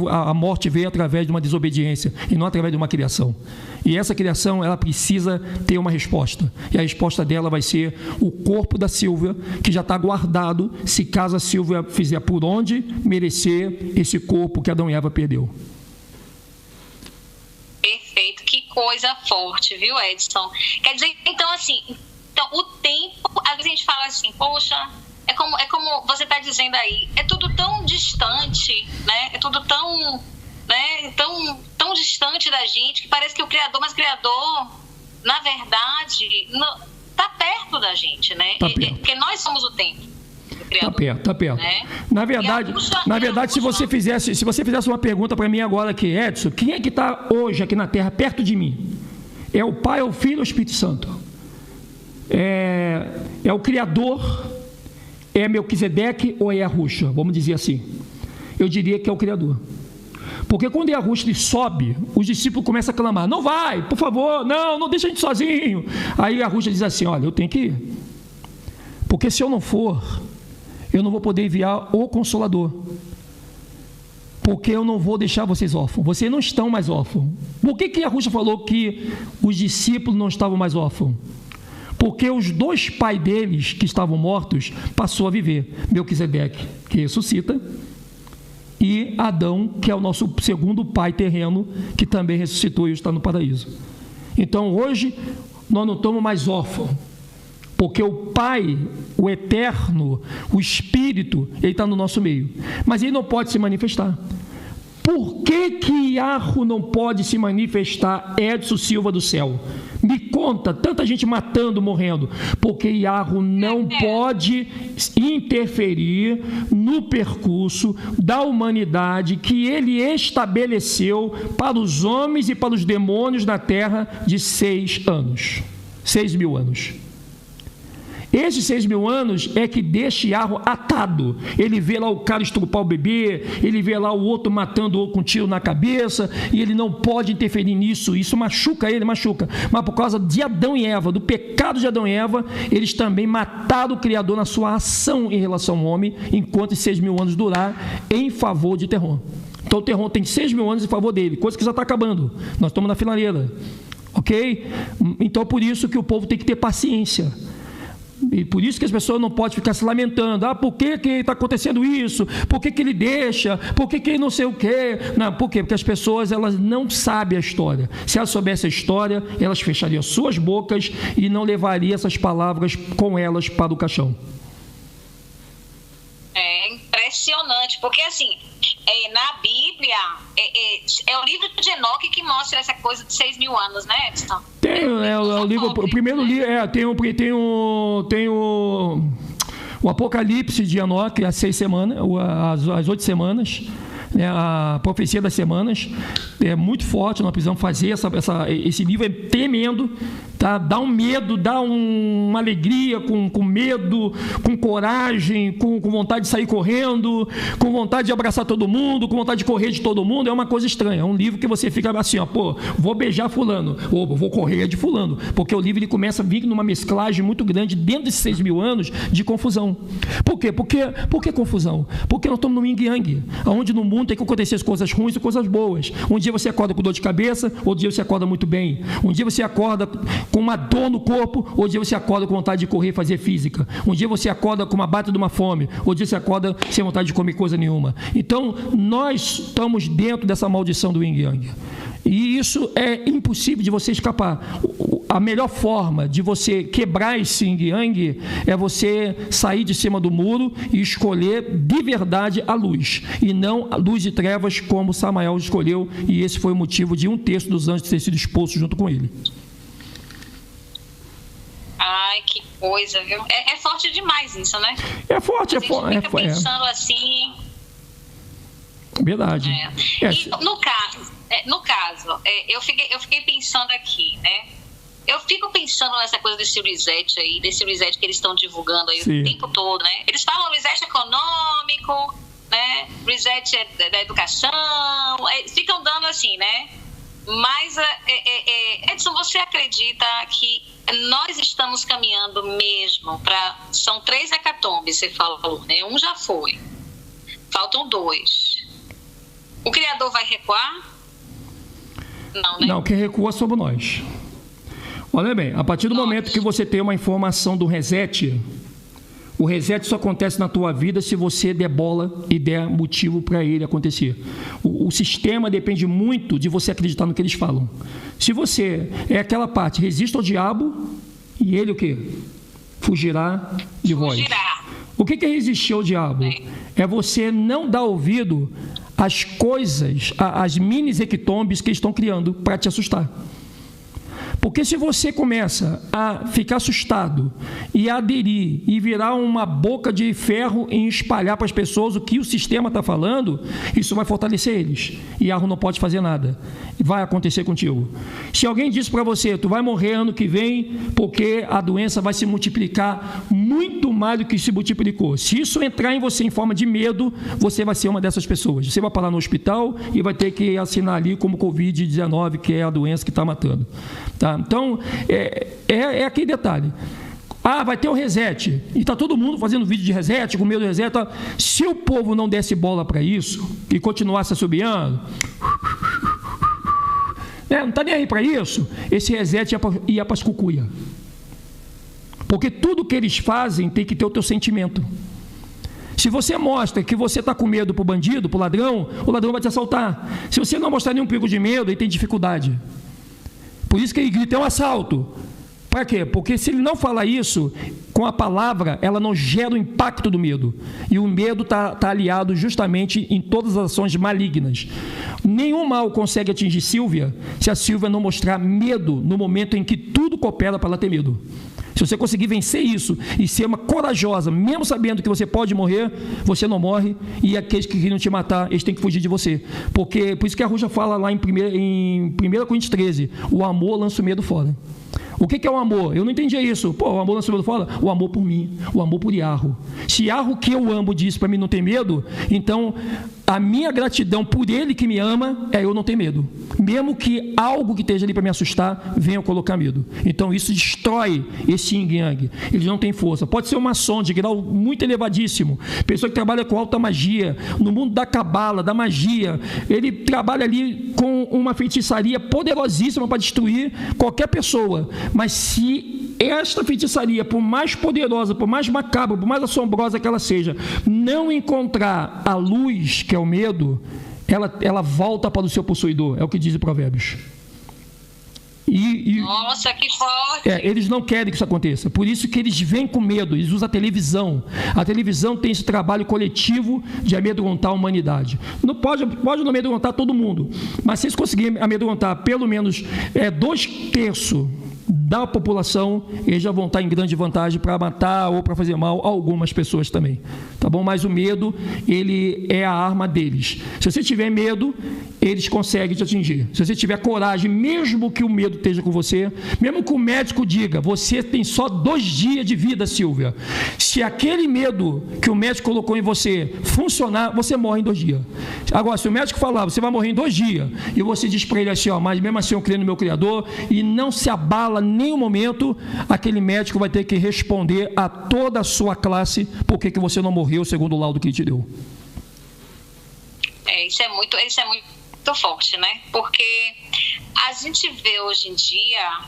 A morte veio através de uma desobediência e não através de uma criação. E essa criação, ela precisa ter uma resposta. E a resposta dela vai ser o corpo da Silvia, que já está guardado, se caso a Silvia fizer por onde merecer esse corpo que Adão e Eva perdeu. Perfeito, que coisa forte, viu, Edson? Quer dizer, então, assim, o tempo, às vezes a gente fala assim, poxa, é como você está dizendo aí, é tudo tão distante, né? É tudo tão, né? tão distante da gente, que parece que o Criador, na verdade, está perto da gente, né? Porque nós somos o tempo. Está perto. Né? Na verdade, se você fizesse uma pergunta para mim agora aqui, Edson, quem é que está hoje aqui na Terra perto de mim? É o Pai, é o Filho ou o Espírito Santo? É o Criador? É Melquisedeque ou é Yahushua? Vamos dizer assim. Eu diria que é o Criador. Porque quando Yahushua sobe, os discípulos começam a clamar: não vai, por favor, não deixa a gente sozinho. Aí Yahushua diz assim: olha, eu tenho que ir. Porque se eu não for, eu não vou poder enviar o Consolador. Porque eu não vou deixar vocês órfãos. Vocês não estão mais órfãos. Por que Yahushua falou que os discípulos não estavam mais órfãos? Porque os 2 pais deles, que estavam mortos, passou a viver. Melquisedeque, que ressuscita, e Adão, que é o nosso segundo pai terreno, que também ressuscitou e está no paraíso. Então, hoje, nós não estamos mais órfãos, porque o Pai, o Eterno, o Espírito, ele está no nosso meio. Mas ele não pode se manifestar. Por que Yahu não pode se manifestar, Edson Silva do céu? Me conta, tanta gente matando, morrendo. Porque Yahu não pode interferir no percurso da humanidade que ele estabeleceu para os homens e para os demônios na terra de 6 anos. 6.000 anos. Esses 6.000 anos é que deixa Yarro atado. Ele vê lá o cara estrupar o bebê, ele vê lá o outro matando o outro com um tiro na cabeça, e ele não pode interferir nisso. Isso machuca ele, machuca. Mas por causa de Adão e Eva, do pecado de Adão e Eva, eles também mataram o Criador na sua ação em relação ao homem, enquanto esses 6.000 anos durar em favor de Terron. Então o Terron tem 6.000 anos em favor dele, coisa que já está acabando. Nós estamos na finaleira. Ok? Então por isso que o povo tem que ter paciência. E por isso que as pessoas não podem ficar se lamentando. Por que está acontecendo isso? Por que ele deixa? Por que ele não sei o quê? Não, por quê? Porque as pessoas elas não sabem a história. Se elas soubessem a história, elas fechariam suas bocas e não levariam essas palavras com elas para o caixão. É impressionante, porque assim, na Bíblia, é o livro de Enoque que mostra essa coisa de 6.000 anos, né, Edson? O livro, o primeiro livro, tem o Apocalipse de Enoque, as 6 semanas, as 8 semanas, né, a profecia das semanas, é muito forte, nós precisamos fazer esse livro é tremendo, tá? Dá um medo, dá uma alegria, com medo, com coragem, com vontade de sair correndo, com vontade de abraçar todo mundo, com vontade de correr de todo mundo. É uma coisa estranha, é um livro que você fica assim, vou beijar fulano, ou vou correr de fulano, porque o livro ele começa a vir numa mesclagem muito grande dentro desses 6.000 anos de confusão. Por quê? Por que confusão? Porque nós estamos no yin yang, onde no mundo tem que acontecer as coisas ruins e coisas boas. Um dia você acorda com dor de cabeça, outro dia você acorda muito bem. Um dia você acorda com uma dor no corpo, outro dia você acorda com vontade de correr e fazer física. Um dia você acorda com uma bata de uma fome, outro dia você acorda sem vontade de comer coisa nenhuma. Então, nós estamos dentro dessa maldição do yin yang. E isso é impossível de você escapar. A melhor forma de você quebrar esse yin yang é você sair de cima do muro e escolher de verdade a luz, e não a luz e trevas como Samael escolheu, e esse foi o motivo de 1/3 dos anjos ter sido exposto junto com ele. Ai, que coisa, viu? É forte demais isso, né? É forte, fica pensando assim. Verdade. E no caso, eu fiquei pensando aqui, né? Eu fico pensando nessa coisa desse reset aí, desse reset que eles estão divulgando aí o tempo todo, né? Eles falam reset econômico, né? Reset da educação, ficam dando assim, né? Mas, Edson, você acredita que nós estamos caminhando mesmo para... São 3 hecatombes, você falou, né? Um já foi. Faltam 2. O Criador vai recuar? Não, né? Não, quem recua somos nós. Olha bem, a partir do momento que você tem uma informação do reset, o reset só acontece na tua vida se você der bola e der motivo para ele acontecer. O sistema depende muito de você acreditar no que eles falam. Se você é aquela parte, resiste ao diabo, e ele o quê? Fugirá de vós. O que é resistir ao diabo? É você não dar ouvido às coisas, às mini hecatombes que eles estão criando para te assustar. Porque se você começa a ficar assustado e a aderir e virar uma boca de ferro em espalhar para as pessoas o que o sistema está falando, isso vai fortalecer eles. E Yarro não pode fazer nada. Vai acontecer contigo. Se alguém disse para você, tu vai morrer ano que vem porque a doença vai se multiplicar muito mais do que se multiplicou. Se isso entrar em você em forma de medo, você vai ser uma dessas pessoas. Você vai parar no hospital e vai ter que assinar ali como Covid-19, que é a doença que está matando. Tá? Então, é aquele detalhe. Vai ter o reset. E está todo mundo fazendo vídeo de reset, com medo do reset. Tá? Se o povo não desse bola para isso e continuasse assobiando, não está nem aí para isso, esse reset ia para as cucuia. Porque tudo que eles fazem tem que ter o teu sentimento. Se você mostra que você está com medo para o bandido, para o ladrão vai te assaltar. Se você não mostrar nenhum pico de medo, ele tem dificuldade. Por isso que ele grita, é um assalto. Para quê? Porque se ele não falar isso, com a palavra, ela não gera o impacto do medo. E o medo está aliado justamente em todas as ações malignas. Nenhum mal consegue atingir Sílvia se a Sílvia não mostrar medo no momento em que tudo coopera para ela ter medo. Se você conseguir vencer isso e ser uma corajosa, mesmo sabendo que você pode morrer, você não morre, e aqueles que queriam te matar, eles têm que fugir de você. Por isso que a Ruja fala lá em 1 Coríntios 13, o amor lança o medo fora. O que é o amor? Eu não entendia isso. Pô, o amor na Bíblia fala o amor por mim, o amor por Yarro. Se Yarro que eu amo disse para mim não ter medo, então a minha gratidão por ele que me ama é eu não ter medo. Mesmo que algo que esteja ali para me assustar venha colocar medo. Então isso destrói esse yin yang. Eles não têm força. Pode ser um maçom de grau muito elevadíssimo, pessoa que trabalha com alta magia, no mundo da cabala, da magia. Ele trabalha ali com uma feitiçaria poderosíssima para destruir qualquer pessoa. Mas se esta feitiçaria, por mais poderosa, por mais macabra, por mais assombrosa que ela seja, não encontrar a luz, que é o medo, ela volta para o seu possuidor. É o que diz o Provérbios. Nossa, que forte! Eles não querem que isso aconteça. Por isso que eles vêm com medo. Eles usam a televisão. A televisão tem esse trabalho coletivo de amedrontar a humanidade. Não pode não amedrontar todo mundo. Mas se eles conseguirem amedrontar pelo menos 2/3 da população, eles já vão estar em grande vantagem para matar ou para fazer mal a algumas pessoas também, tá bom? Mas o medo, ele é a arma deles. Se você tiver medo, eles conseguem te atingir. Se você tiver coragem, mesmo que o medo esteja com você, mesmo que o médico diga, você tem só 2 dias de vida, Silvia. Se aquele medo que o médico colocou em você funcionar, você morre em 2 dias. Agora, se o médico falar, você vai morrer em 2 dias, e você diz para ele assim, mas mesmo assim eu creio no meu Criador, e não se abala nenhum momento, aquele médico vai ter que responder a toda a sua classe por que você não morreu segundo o laudo que ele te deu. Isso é muito forte, né? Porque a gente vê hoje em dia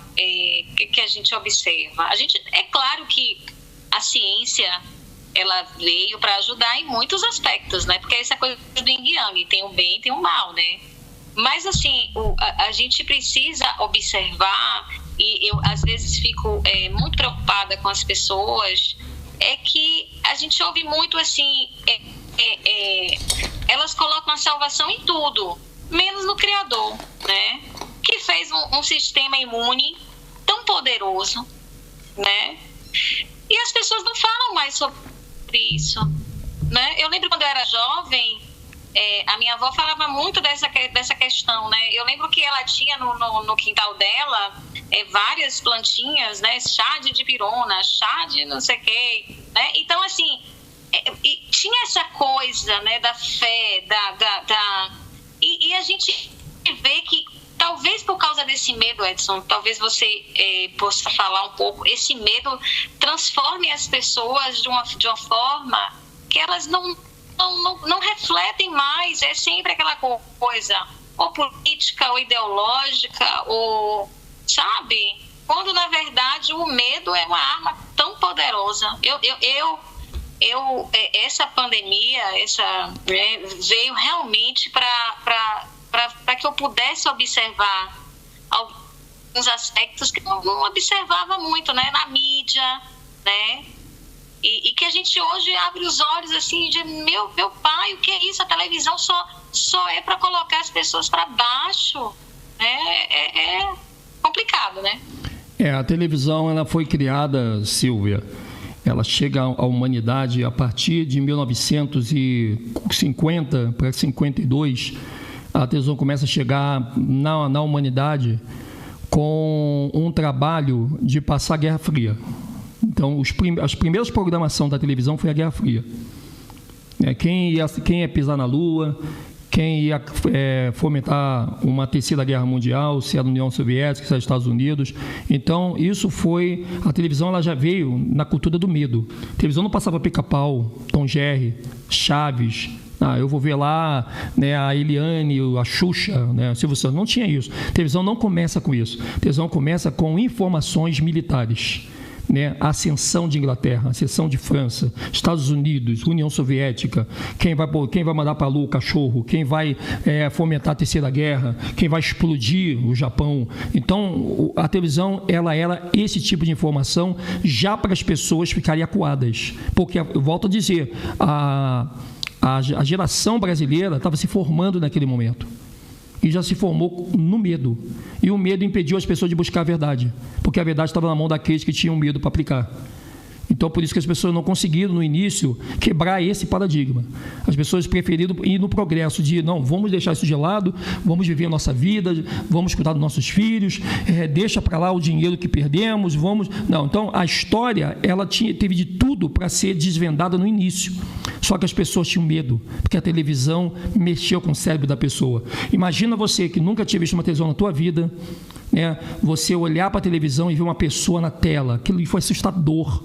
que a gente observa. É claro que a ciência ela veio para ajudar em muitos aspectos, né? Porque essa coisa do yin yang, tem o bem e tem o mal, né? Mas assim, a gente precisa observar, e eu às vezes fico muito preocupada com as pessoas, que a gente ouve muito assim, elas colocam a salvação em tudo, menos no Criador, né? Que fez um sistema imune tão poderoso, né? E as pessoas não falam mais sobre isso, né? Eu lembro quando eu era jovem, a minha avó falava muito dessa questão, né? Eu lembro que ela tinha no quintal dela várias plantinhas, né? Chá de dipirona, chá de não sei o quê, né? Então, assim, tinha essa coisa, né? Da fé, e a gente vê que talvez por causa desse medo, Edson, talvez você possa falar um pouco, esse medo transforme as pessoas de uma forma que elas não refletem mais, é sempre aquela coisa, ou política, ou ideológica, ou, sabe? Quando, na verdade, o medo é uma arma tão poderosa. Essa pandemia, veio realmente para que eu pudesse observar alguns aspectos que eu não observava muito, né? Na mídia, né? E que a gente hoje abre os olhos assim, de meu pai, o que é isso? A televisão só é para colocar as pessoas para baixo, né? É complicado, né? A televisão, ela foi criada, Silvia, ela chega à humanidade a partir de 1950 para 52. A televisão começa a chegar na humanidade com um trabalho de passar a Guerra Fria. Então, as primeiras programações da televisão foi a Guerra Fria. Quem ia pisar na Lua, quem ia fomentar uma terceira guerra mundial, se era a União Soviética, se era os Estados Unidos. Então, isso foi... A televisão ela já veio na cultura do medo. A televisão não passava Pica-Pau, Tom Jerry, Chaves... eu vou ver lá, né, a Eliane, a Xuxa, né, Silvio Santos. Não tinha isso. A televisão não começa com isso. A televisão começa com informações militares. Né, a ascensão de Inglaterra, a ascensão de França, Estados Unidos, União Soviética, quem vai mandar para a Lua o cachorro, quem vai fomentar a Terceira Guerra, quem vai explodir o Japão. Então, a televisão ela era esse tipo de informação já para as pessoas ficarem acuadas. Porque, eu volto a dizer, a geração brasileira estava se formando naquele momento. E já se formou no medo. E o medo impediu as pessoas de buscar a verdade. Porque a verdade estava na mão daqueles que tinham medo para aplicar. Então, por isso que as pessoas não conseguiram, no início, quebrar esse paradigma. As pessoas preferiram ir no progresso de, não, vamos deixar isso de lado, vamos viver a nossa vida, vamos cuidar dos nossos filhos, deixa para lá o dinheiro que perdemos, vamos... Não, então, a história, ela teve de tudo para ser desvendada no início. Só que as pessoas tinham medo, porque a televisão mexeu com o cérebro da pessoa. Imagina você que nunca tinha visto uma televisão na tua vida, né? Você olhar para a televisão e ver uma pessoa na tela, aquilo foi assustador.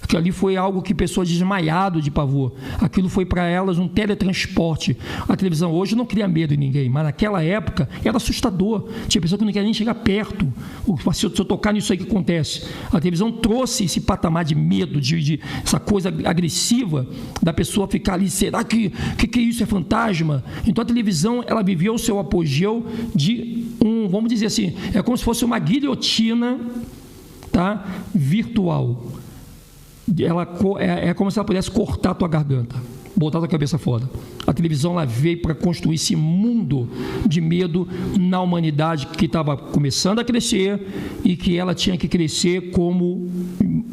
Aquilo ali foi algo que pessoas desmaiadas de pavor. Aquilo foi para elas um teletransporte. A televisão hoje não cria medo em ninguém, mas naquela época era assustador. Tinha pessoa que não queria nem chegar perto. Se eu tocar nisso aí, que acontece? A televisão trouxe esse patamar de medo, de essa coisa agressiva da pessoa ficar ali, será que isso é fantasma? Então a televisão, ela viveu o seu apogeu de vamos dizer assim, é como se fosse uma guilhotina, tá? Virtual. É como se ela pudesse cortar a tua garganta, botar a tua cabeça fora. A televisão, ela veio para construir esse mundo de medo na humanidade que estava começando a crescer e que ela tinha que crescer como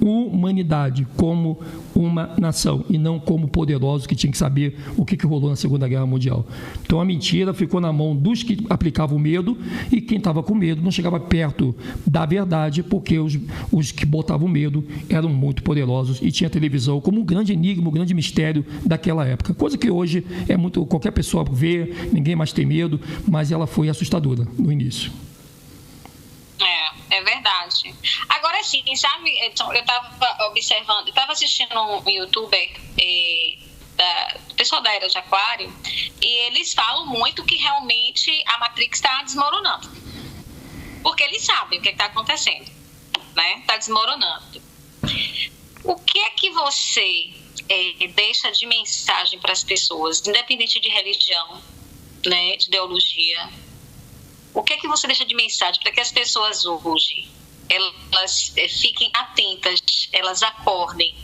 humanidade, como uma nação, e não como poderosos que tinham que saber o que rolou na Segunda Guerra Mundial. Então a mentira ficou na mão dos que aplicavam medo, e quem estava com medo não chegava perto da verdade, porque os que botavam medo eram muito poderosos e tinha a televisão como um grande enigma, um grande mistério daquela época. Coisa que hoje é muito, qualquer pessoa vê, ninguém mais tem medo, mas ela foi assustadora no início. É verdade. Agora sim, sabe, eu estava observando, eu estava assistindo um youtuber, pessoal da Era de Aquário, e eles falam muito que realmente a Matrix está desmoronando. Porque eles sabem o que está acontecendo, né? Está desmoronando. O que é que você deixa de mensagem para as pessoas, independente de religião, né, de ideologia? O que é que você deixa de mensagem para que as pessoas hoje elas fiquem atentas, elas acordem?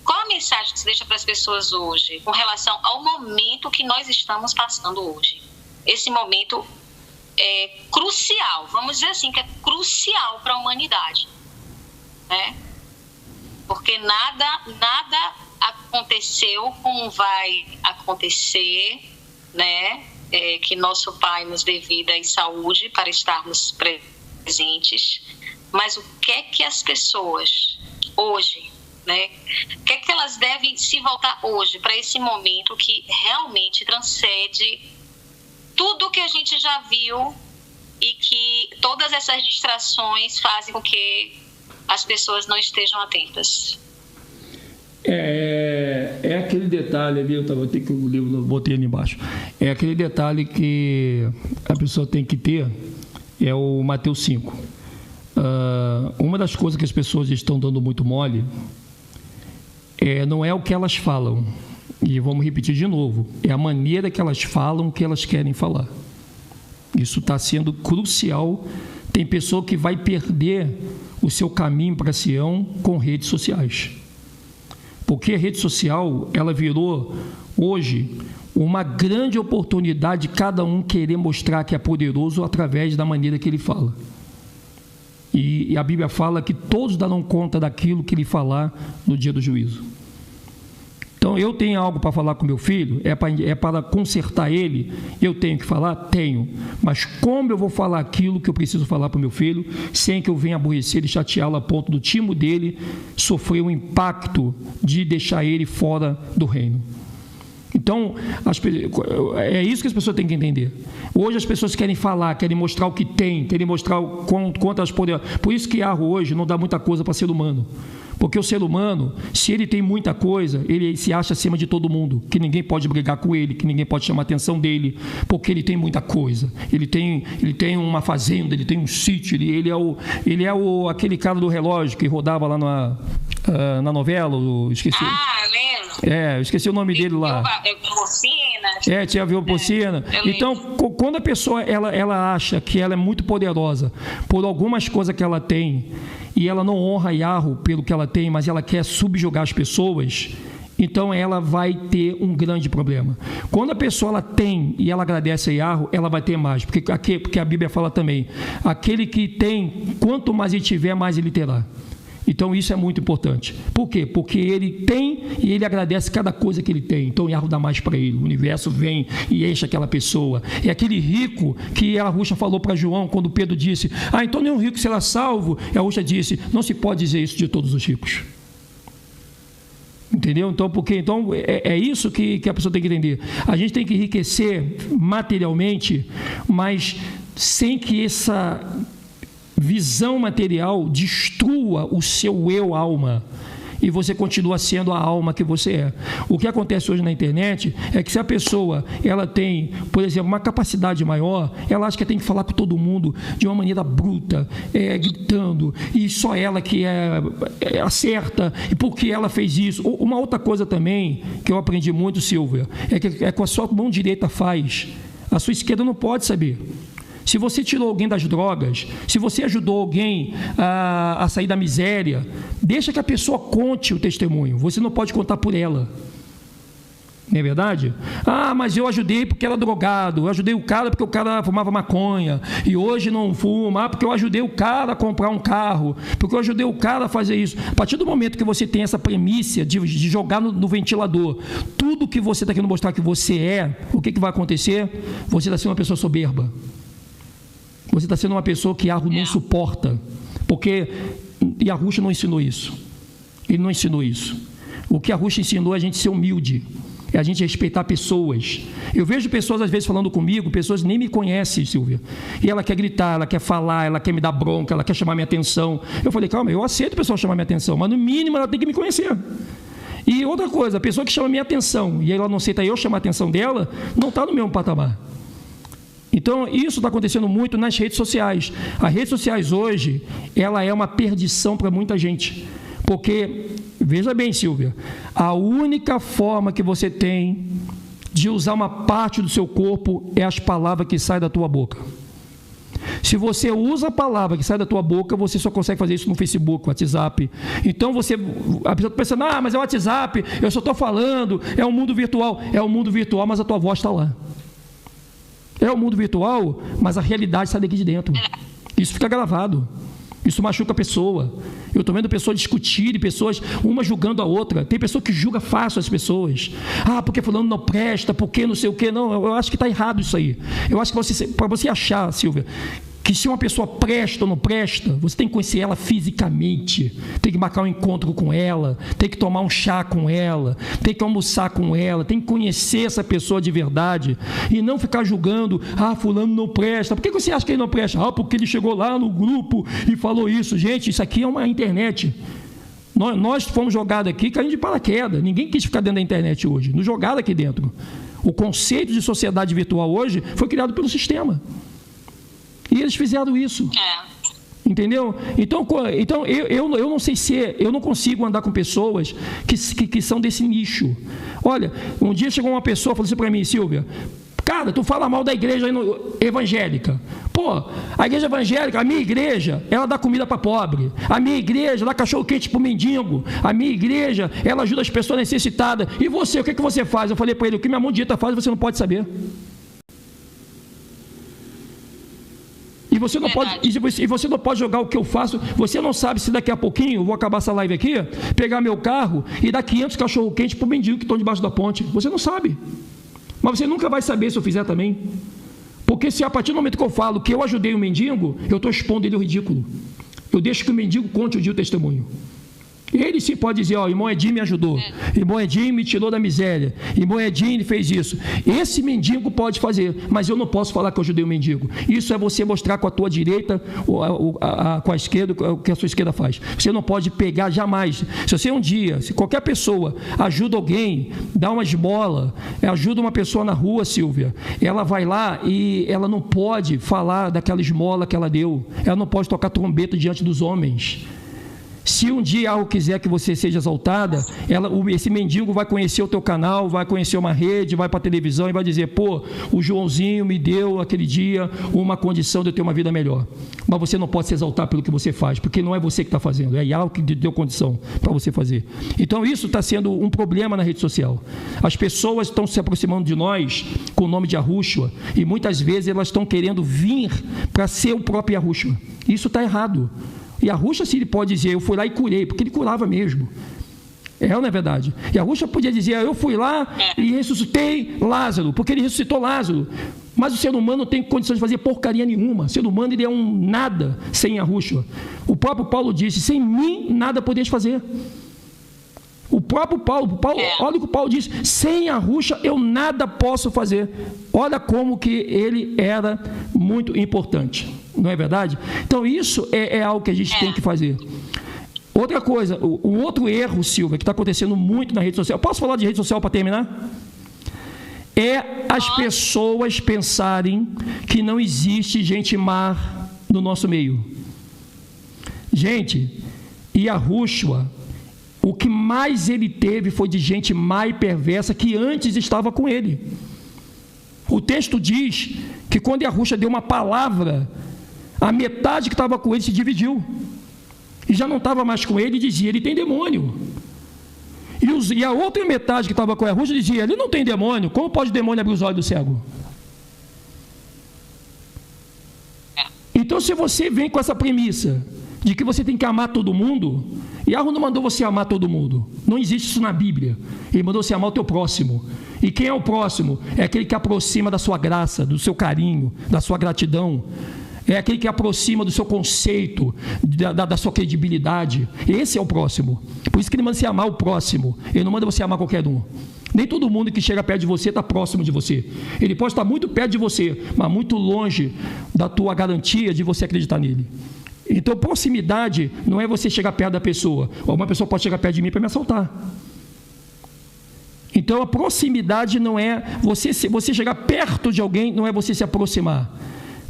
Qual a mensagem que você deixa para as pessoas hoje com relação ao momento que nós estamos passando hoje? Esse momento é crucial, vamos dizer assim, que é crucial para a humanidade, né? Porque nada aconteceu como vai acontecer, né? Que nosso Pai nos dê vida e saúde para estarmos presentes, mas o que é que as pessoas hoje, né? O que é que elas devem se voltar hoje para esse momento que realmente transcende tudo que a gente já viu e que todas essas distrações fazem com que as pessoas não estejam atentas? É aquele detalhe ali, eu tenho que o livro, botei ali embaixo. É aquele detalhe que a pessoa tem que ter, é o Mateus 5. Uma das coisas que as pessoas estão dando muito mole não é o que elas falam, e vamos repetir de novo, é a maneira que elas falam o que elas querem falar. Isso está sendo crucial. Tem pessoa que vai perder o seu caminho para Sião com redes sociais. Porque a rede social, ela virou, hoje, uma grande oportunidade de cada um querer mostrar que é poderoso através da maneira que ele fala. E a Bíblia fala que todos darão conta daquilo que ele falar no dia do juízo. Então, eu tenho algo para falar com meu filho, é para consertar ele, eu tenho que falar? Tenho. Mas como eu vou falar aquilo que eu preciso falar para o meu filho, sem que eu venha aborrecer e chateá-lo a ponto do timo dele sofrer um impacto de deixar ele fora do reino? Então, é isso que as pessoas têm que entender. Hoje as pessoas querem falar, querem mostrar o que tem, querem mostrar quanto elas podem. Por isso que hoje não dá muita coisa para ser humano. Porque o ser humano, se ele tem muita coisa, ele se acha acima de todo mundo, que ninguém pode brigar com ele, que ninguém pode chamar a atenção dele, porque ele tem muita coisa. Ele tem uma fazenda, ele tem um sítio, ele é aquele cara do relógio que rodava lá na novela, esqueci. Lembro. Eu esqueci o nome dele lá. Tinha a Viopocina. Então, quando a pessoa ela acha que ela é muito poderosa por algumas coisas que ela tem, e ela não honra Yahweh pelo que ela tem, mas ela quer subjugar as pessoas, então ela vai ter um grande problema. Quando a pessoa ela tem e ela agradece a Yahweh, ela vai ter mais, porque a Bíblia fala também, aquele que tem, quanto mais ele tiver, mais ele terá. Então isso é muito importante. Por quê? Porque ele tem e ele agradece cada coisa que ele tem. Então Yahweh dá mais para ele. O universo vem e enche aquela pessoa. É aquele rico que a Arusha falou para João quando Pedro disse: então nenhum rico será salvo. E a Arusha disse: não se pode dizer isso de todos os ricos. Entendeu? Então, é isso que a pessoa tem que entender. A gente tem que enriquecer materialmente, mas sem que essa visão material destrua o seu eu alma e você continua sendo a alma que você é. O que acontece hoje na internet é que se a pessoa ela tem, por exemplo, uma capacidade maior, ela acha que tem que falar com todo mundo de uma maneira bruta, gritando, e só ela que acerta, e porque ela fez isso. Uma outra coisa também que eu aprendi muito, Silvia, é que com a sua mão direita faz, a sua esquerda não pode saber. Se você tirou alguém das drogas, se você ajudou alguém a sair da miséria, deixa que a pessoa conte o testemunho. Você não pode contar por ela. Não é verdade? Mas eu ajudei porque era drogado. Eu ajudei o cara porque o cara fumava maconha. E hoje não fuma. Porque eu ajudei o cara a comprar um carro. Porque eu ajudei o cara a fazer isso. A partir do momento que você tem essa premissa de jogar no ventilador tudo que você está querendo mostrar que você é, o que vai acontecer? Você está sendo uma pessoa soberba. Você está sendo uma pessoa que Yahweh não suporta, porque Yahusha não ensinou isso. Ele não ensinou isso. O que Yahusha ensinou é a gente ser humilde, é a gente respeitar pessoas. Eu vejo pessoas às vezes falando comigo, pessoas que nem me conhecem, Silvia, e ela quer gritar, ela quer falar, ela quer me dar bronca, ela quer chamar minha atenção. Eu falei: calma, eu aceito a pessoa chamar minha atenção, mas no mínimo ela tem que me conhecer. E outra coisa, a pessoa que chama minha atenção e ela não aceita eu chamar a atenção dela, não está no mesmo patamar. Então, isso está acontecendo muito nas redes sociais. As redes sociais hoje, ela é uma perdição para muita gente. Porque, veja bem, Silvia, a única forma que você tem de usar uma parte do seu corpo é as palavras que saem da tua boca. Se você usa a palavra que sai da tua boca, você só consegue fazer isso no Facebook, WhatsApp. Então, a pessoa está pensando: mas é o WhatsApp, eu só estou falando, é um mundo virtual. É um mundo virtual, mas a tua voz está lá. É o mundo virtual, mas a realidade sai daqui de dentro. Isso fica gravado. Isso machuca a pessoa. Eu estou vendo pessoas discutirem, pessoas, uma julgando a outra. Tem pessoa que julga fácil as pessoas. Porque fulano não presta, porque não sei o quê. Não, eu acho que está errado isso aí. Eu acho que para você achar, Silvia, que se uma pessoa presta ou não presta, você tem que conhecer ela fisicamente, tem que marcar um encontro com ela, tem que tomar um chá com ela, tem que almoçar com ela, tem que conhecer essa pessoa de verdade e não ficar julgando: fulano não presta. Por que você acha que ele não presta? Porque ele chegou lá no grupo e falou isso. Gente, isso aqui é uma internet. Nós fomos jogados aqui caindo de paraquedas. Ninguém quis ficar dentro da internet hoje, nos jogaram aqui dentro. O conceito de sociedade virtual hoje foi criado pelo sistema. E eles fizeram isso. Entendeu? Então eu não sei eu não consigo andar com pessoas que são desse nicho. Olha, um dia chegou uma pessoa e falou assim para mim: Silvia, cara, tu fala mal da igreja evangélica. A igreja evangélica, a minha igreja, ela dá comida para pobre. A minha igreja dá cachorro-quente para o mendigo. A minha igreja, ela ajuda as pessoas necessitadas. E você, o que você faz? Eu falei para ele: o que minha mão direita faz, você não pode saber. E você não pode jogar o que eu faço. Você não sabe se daqui a pouquinho eu vou acabar essa live aqui, pegar meu carro e dar 500 cachorro-quente para o mendigo que estão debaixo da ponte. Você não sabe. Mas você nunca vai saber se eu fizer também. Porque se a partir do momento que eu falo que eu ajudei o mendigo, eu estou expondo ele ao ridículo. Eu deixo que o mendigo conte o dia o testemunho. Ele sim pode dizer: irmão Edim me ajudou, irmão Edim me tirou da miséria, irmão Edim fez isso. Esse mendigo pode fazer, mas eu não posso falar que eu ajudei o mendigo. Isso é você mostrar com a tua direita, com a esquerda, o que a sua esquerda faz. Você não pode pegar jamais. Se você se qualquer pessoa ajuda alguém, dá uma esmola, ajuda uma pessoa na rua, Silvia, ela vai lá e ela não pode falar daquela esmola que ela deu, ela não pode tocar trombeta diante dos homens. Se um dia algo quiser que você seja exaltada, esse mendigo vai conhecer o teu canal, vai conhecer uma rede, vai para a televisão e vai dizer: o Joãozinho me deu aquele dia uma condição de eu ter uma vida melhor. Mas você não pode se exaltar pelo que você faz, porque não é você que está fazendo, é Yahweh que deu condição para você fazer. Então isso está sendo um problema na rede social. As pessoas estão se aproximando de nós com o nome de Yahushua e muitas vezes elas estão querendo vir para ser o próprio Yahushua. Isso está errado. Yahushua, se ele pode dizer, eu fui lá e curei, porque ele curava mesmo. É ou não é verdade? Yahushua podia dizer, eu fui lá e ressuscitei Lázaro, porque ele ressuscitou Lázaro. Mas o ser humano não tem condições de fazer porcaria nenhuma. O ser humano, ele é um nada sem Yahushua. O próprio Paulo disse, sem mim nada podeis fazer. O próprio Paulo, olha o que o Paulo disse, sem Yahushua eu nada posso fazer. Olha como que ele era muito importante, não é verdade? Então isso é algo que a gente tem que fazer. Outra coisa, o outro erro, Silvia, que está acontecendo muito na rede social, posso falar de rede social para terminar? É as pessoas pensarem que não existe gente má no nosso meio. Gente, Yahushua, o que mais ele teve foi de gente má e perversa que antes estava com ele. O texto diz que quando Yahushua deu uma palavra, a metade que estava com ele se dividiu. E já não estava mais com ele e dizia, ele tem demônio. E a outra metade que estava com Yahushua dizia, ele não tem demônio, como pode o demônio abrir os olhos do cego? Então, se você vem com essa premissa de que você tem que amar todo mundo, Yahushua não mandou você amar todo mundo, não existe isso na Bíblia. Ele mandou você amar o teu próximo. E quem é o próximo? É aquele que aproxima da sua graça, do seu carinho, da sua gratidão. É aquele que aproxima do seu conceito, da sua credibilidade. Esse é o próximo. Por isso que ele manda você amar o próximo. Ele não manda você amar qualquer um. Nem todo mundo que chega perto de você está próximo de você. Ele pode estar muito perto de você, mas muito longe da tua garantia de você acreditar nele. Então, proximidade não é você chegar perto da pessoa. Uma pessoa pode chegar perto de mim para me assaltar. Então, a proximidade não é você chegar perto de alguém, não é você se aproximar.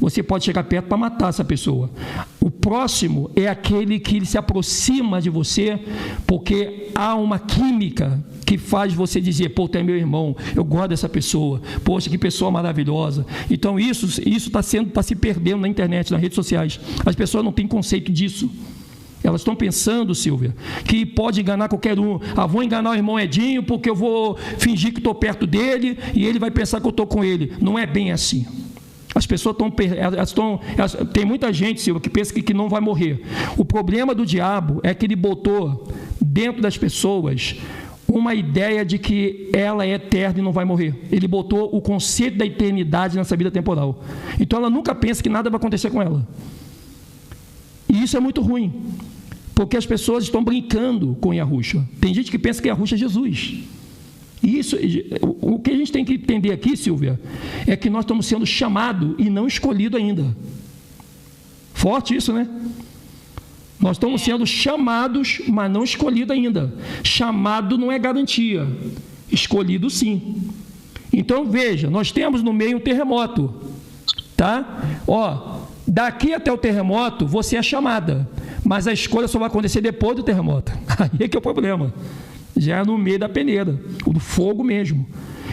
Você pode chegar perto para matar essa pessoa. O próximo é aquele que ele se aproxima de você porque há uma química que faz você dizer, pô, tu é meu irmão, eu gosto dessa pessoa, poxa, que pessoa maravilhosa. Então isso está se perdendo na internet, nas redes sociais. As pessoas não têm conceito disso. Elas estão pensando, Silvia, que pode enganar qualquer um. Vou enganar o irmão Edinho porque eu vou fingir que estou perto dele e ele vai pensar que eu estou com ele. Não é bem assim. As pessoas tem muita gente, Silvia, que pensa que não vai morrer. O problema do diabo é que ele botou dentro das pessoas uma ideia de que ela é eterna e não vai morrer. Ele botou o conceito da eternidade nessa vida temporal. Então ela nunca pensa que nada vai acontecer com ela. E isso é muito ruim, porque as pessoas estão brincando com Yahushua. Tem gente que pensa que Yahushua é Jesus. Isso, o que a gente tem que entender aqui, Silvia, é que nós estamos sendo chamados e não escolhidos ainda. Forte isso, né? Nós estamos sendo chamados, mas não escolhidos ainda. Chamado não é garantia, escolhido sim. Então veja, nós temos no meio um terremoto, tá? Daqui até o terremoto você é chamada, mas a escolha só vai acontecer depois do terremoto. Aí é que é o problema. Já é no meio da peneira, do fogo mesmo.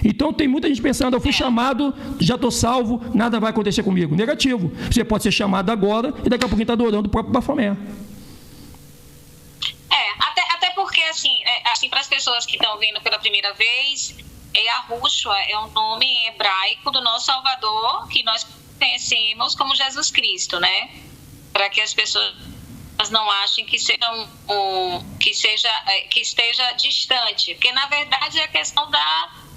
Então tem muita gente pensando, eu fui chamado, já estou salvo, nada vai acontecer comigo. Negativo. Você pode ser chamado agora e daqui a pouquinho está adorando o próprio Bafomé. Até porque, assim para as pessoas que estão vendo pela primeira vez, Yahushua é um nome hebraico do nosso Salvador, que nós conhecemos como Jesus Cristo, né? Para que as pessoas não achem que esteja distante, porque na verdade é a questão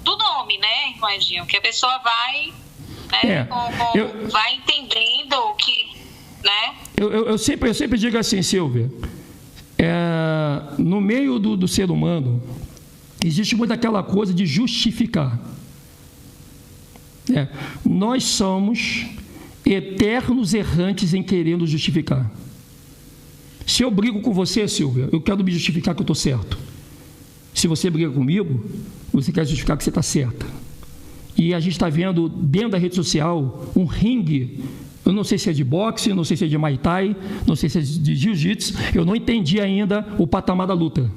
do nome, né, irmão Edinho, que a pessoa vai, né, vai entendendo o que, né? Eu sempre digo assim, Silvia, no meio do ser humano existe muito aquela coisa de justificar. Nós somos eternos errantes em querendo justificar. Se eu brigo com você, Silvia, eu quero me justificar que eu estou certo. Se você briga comigo, você quer justificar que você está certa. E a gente está vendo dentro da rede social um ringue. Eu não sei se é de boxe, não sei se é de Muay Thai, não sei se é de Jiu-Jitsu. Eu não entendi ainda o patamar da luta.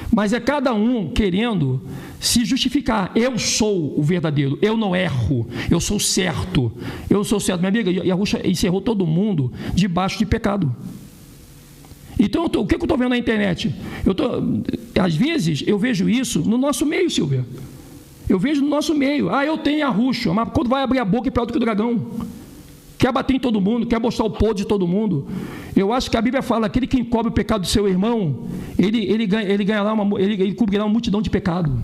Mas é cada um querendo se justificar. Eu sou o verdadeiro, eu não erro, eu sou certo. Eu sou certo. Minha amiga, Yahushua encerrou todo mundo debaixo de pecado. Então, o que eu estou vendo na internet? Às vezes, eu vejo isso no nosso meio, Silvia. Eu vejo no nosso meio. Eu tenho Yahushua, mas quando vai abrir a boca é pior do que o dragão. quer bater em todo mundo, quer mostrar o podre de todo mundo. Eu acho que a Bíblia fala, aquele que encobre o pecado do seu irmão, ele cobrirá uma multidão de pecado.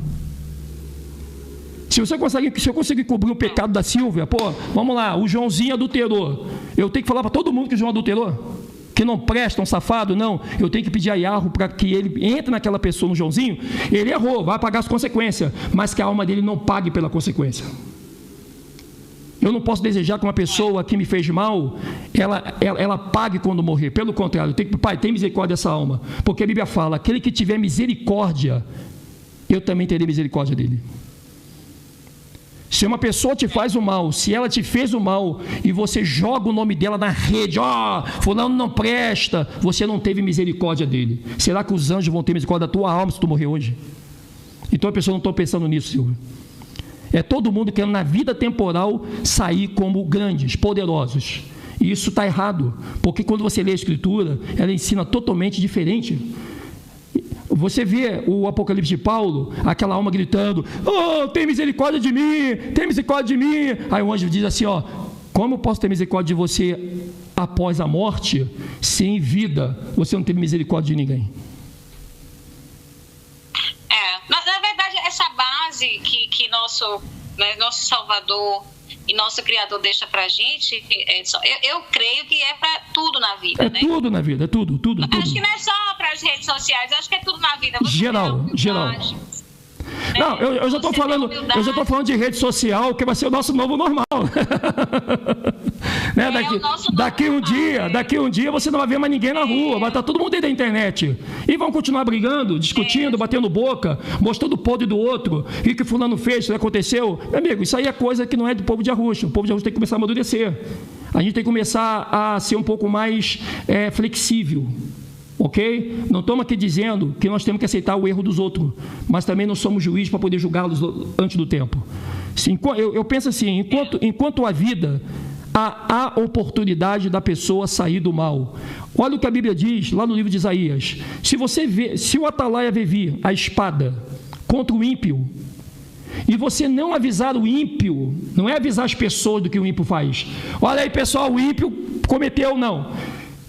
Se eu conseguir cobrir o pecado da Silvia, vamos lá, o Joãozinho adulterou. Eu tenho que falar para todo mundo que o João adulterou? Que não presta, um safado? Não. Eu tenho que pedir a Iarro para que ele entre naquela pessoa, no Joãozinho. Ele errou, vai pagar as consequências, mas que a alma dele não pague pela consequência. Eu não posso desejar que uma pessoa que me fez mal, ela pague quando morrer. Pelo contrário, Pai, tem misericórdia dessa alma. Porque a Bíblia fala, aquele que tiver misericórdia, eu também terei misericórdia dele. Se uma pessoa te faz o mal, se ela te fez o mal, e você joga o nome dela na rede, fulano não presta, você não teve misericórdia dele. Será que os anjos vão ter misericórdia da tua alma se tu morrer hoje? Então a pessoa não está pensando nisso, Silvio. É todo mundo querendo na vida temporal sair como grandes, poderosos. E isso está errado, porque quando você lê a Escritura, ela ensina totalmente diferente. Você vê o Apocalipse de Paulo, aquela alma gritando, tem misericórdia de mim, tem misericórdia de mim. Aí o anjo diz assim, como eu posso ter misericórdia de você após a morte, se em vida você não teve misericórdia de ninguém? Na verdade, essa base que nosso Salvador e nosso Criador deixa pra gente, eu creio que é para tudo na vida, né? Tudo na vida, é tudo. Acho que não é só para as redes sociais, acho que é tudo na vida. Geral. Não, eu já estou falando de rede social, que vai ser o nosso novo normal. Né? Daqui um dia você não vai ver mais ninguém na rua, vai estar todo mundo dentro da internet. E vão continuar brigando, discutindo, batendo boca, mostrando o podre do outro, e o que fulano fez, o que aconteceu. Meu amigo, isso aí é coisa que não é do povo de Arusha. O povo de Arusha tem que começar a amadurecer. A gente tem que começar a ser um pouco mais flexível. Ok? Não estamos aqui dizendo que nós temos que aceitar o erro dos outros, mas também não somos juízes para poder julgá-los antes do tempo. Sim, eu penso assim, enquanto há vida, há oportunidade da pessoa sair do mal. Olha o que a Bíblia diz lá no livro de Isaías. Se o atalaia vir a espada contra o ímpio, e você não avisar o ímpio, não é avisar as pessoas do que o ímpio faz. Olha aí, pessoal, o ímpio cometeu, não.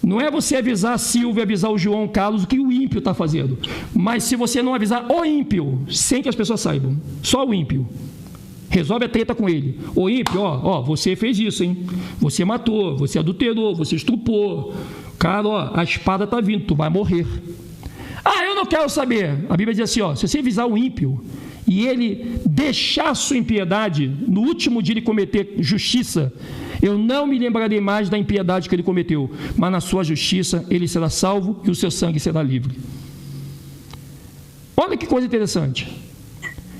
Não é você avisar a Silvia, avisar o João, o Carlos, o que o ímpio está fazendo. Mas se você não avisar o ímpio, sem que as pessoas saibam, só o ímpio, resolve a treta com ele. O ímpio, você fez isso, hein? Você matou, você adulterou, você estrupou. Cara, a espada está vindo, tu vai morrer. Eu não quero saber. A Bíblia diz assim, se você avisar o ímpio e ele deixar sua impiedade, no último dia ele cometer justiça, eu não me lembrarei mais da impiedade que ele cometeu, mas na sua justiça ele será salvo e o seu sangue será livre. Olha que coisa interessante.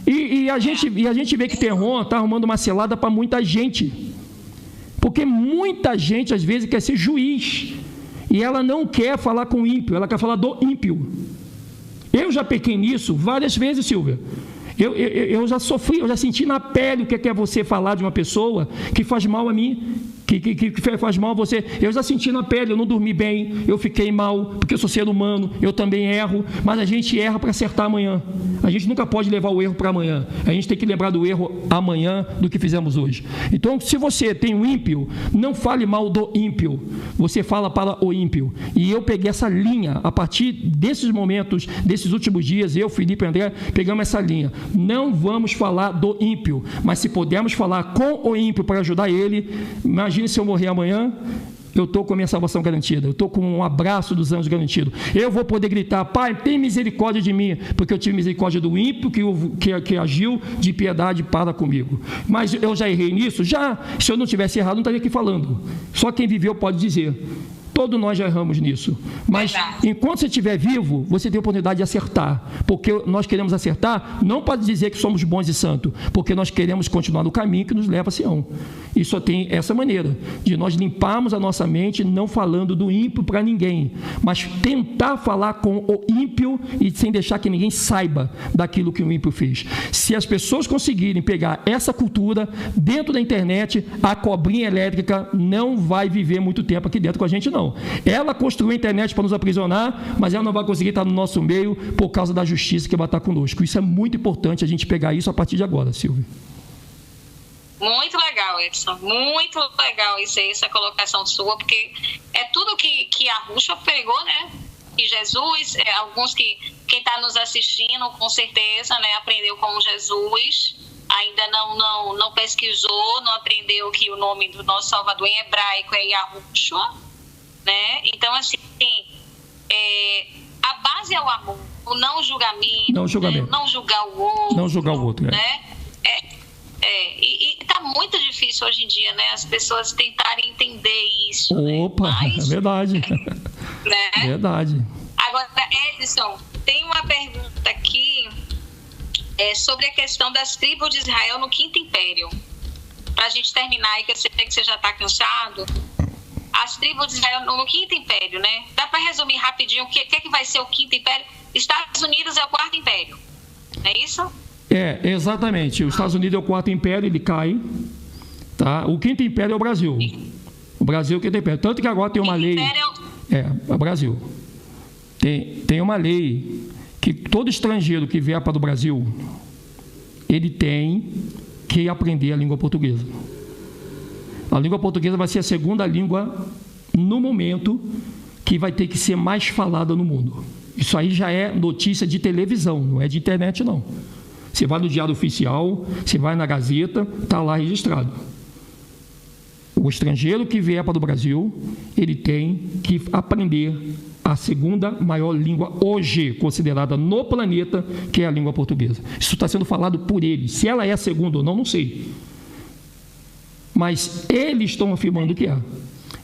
E a gente vê que Terron está arrumando uma selada para muita gente, porque muita gente às vezes quer ser juiz e ela não quer falar com o ímpio, ela quer falar do ímpio. Eu já pequei nisso várias vezes, Silvia. Eu já sofri, eu já senti na pele o que é você falar de uma pessoa que faz mal a mim, que faz mal a você. Eu já senti na pele, eu não dormi bem, eu fiquei mal, porque eu sou ser humano, eu também erro, mas a gente erra para acertar amanhã. A gente nunca pode levar o erro para amanhã. A gente tem que lembrar do erro amanhã do que fizemos hoje. Então, se você tem um ímpio, não fale mal do ímpio, você fala para o ímpio. E eu peguei essa linha, a partir desses momentos, desses últimos dias, eu, Felipe e André, pegamos essa linha. Não vamos falar do ímpio, mas se pudermos falar com o ímpio para ajudar ele, imagine se eu morrer amanhã, eu estou com a minha salvação garantida, eu estou com um abraço dos anjos garantido. Eu vou poder gritar, Pai, tem misericórdia de mim, porque eu tive misericórdia do ímpio que agiu de piedade para comigo. Mas eu já errei nisso? Já. Se eu não tivesse errado, não estaria aqui falando. Só quem viveu pode dizer. Todos nós já erramos nisso. Mas enquanto você estiver vivo, você tem a oportunidade de acertar. Porque nós queremos acertar, não pode dizer que somos bons e santos, porque nós queremos continuar no caminho que nos leva a Sião. E só tem essa maneira, de nós limparmos a nossa mente, não falando do ímpio para ninguém, mas tentar falar com o ímpio e sem deixar que ninguém saiba daquilo que o ímpio fez. Se as pessoas conseguirem pegar essa cultura dentro da internet, a cobrinha elétrica não vai viver muito tempo aqui dentro com a gente, não. Ela construiu a internet para nos aprisionar, mas ela não vai conseguir estar no nosso meio por causa da justiça que vai estar conosco. Isso é muito importante a gente pegar isso a partir de agora, Silvio. Muito legal, Edson. Muito legal essa colocação sua, porque é tudo que a Ruxa pregou, né? E Jesus, alguns quem está nos assistindo, com certeza, né, aprendeu com Jesus, ainda não pesquisou, não aprendeu que o nome do nosso Salvador em hebraico é Yahushua, né? Então, assim, a base é o amor, o não julgamento, né? Não julgar o outro. Não julgar o outro, né? E está muito difícil hoje em dia, né? As pessoas tentarem entender isso. Opa, né? Mas, é verdade. Né? Verdade. Agora, Edson, tem uma pergunta aqui sobre a questão das tribos de Israel no Quinto Império. Para a gente terminar, e que eu sei que você já está cansado. As tribos de Israel no Quinto Império, né? Dá para resumir rapidinho o que vai ser o Quinto Império? Estados Unidos é o Quarto Império, não é isso? Exatamente. Os Estados Unidos é o Quarto Império, ele cai. Tá? O Quinto Império é o Brasil. O Brasil é o Quinto Império. Tanto que agora tem uma lei... o Brasil. Tem uma lei que todo estrangeiro que vier para o Brasil, ele tem que aprender a língua portuguesa. A língua portuguesa vai ser a segunda língua, no momento, que vai ter que ser mais falada no mundo. Isso aí já é notícia de televisão, não é de internet, não. Você vai no Diário Oficial, você vai na Gazeta, está lá registrado. O estrangeiro que vier para o Brasil, ele tem que aprender a segunda maior língua hoje considerada no planeta, que é a língua portuguesa. Isso está sendo falado por eles. Se ela é a segunda ou não, não sei. Mas eles estão afirmando que é.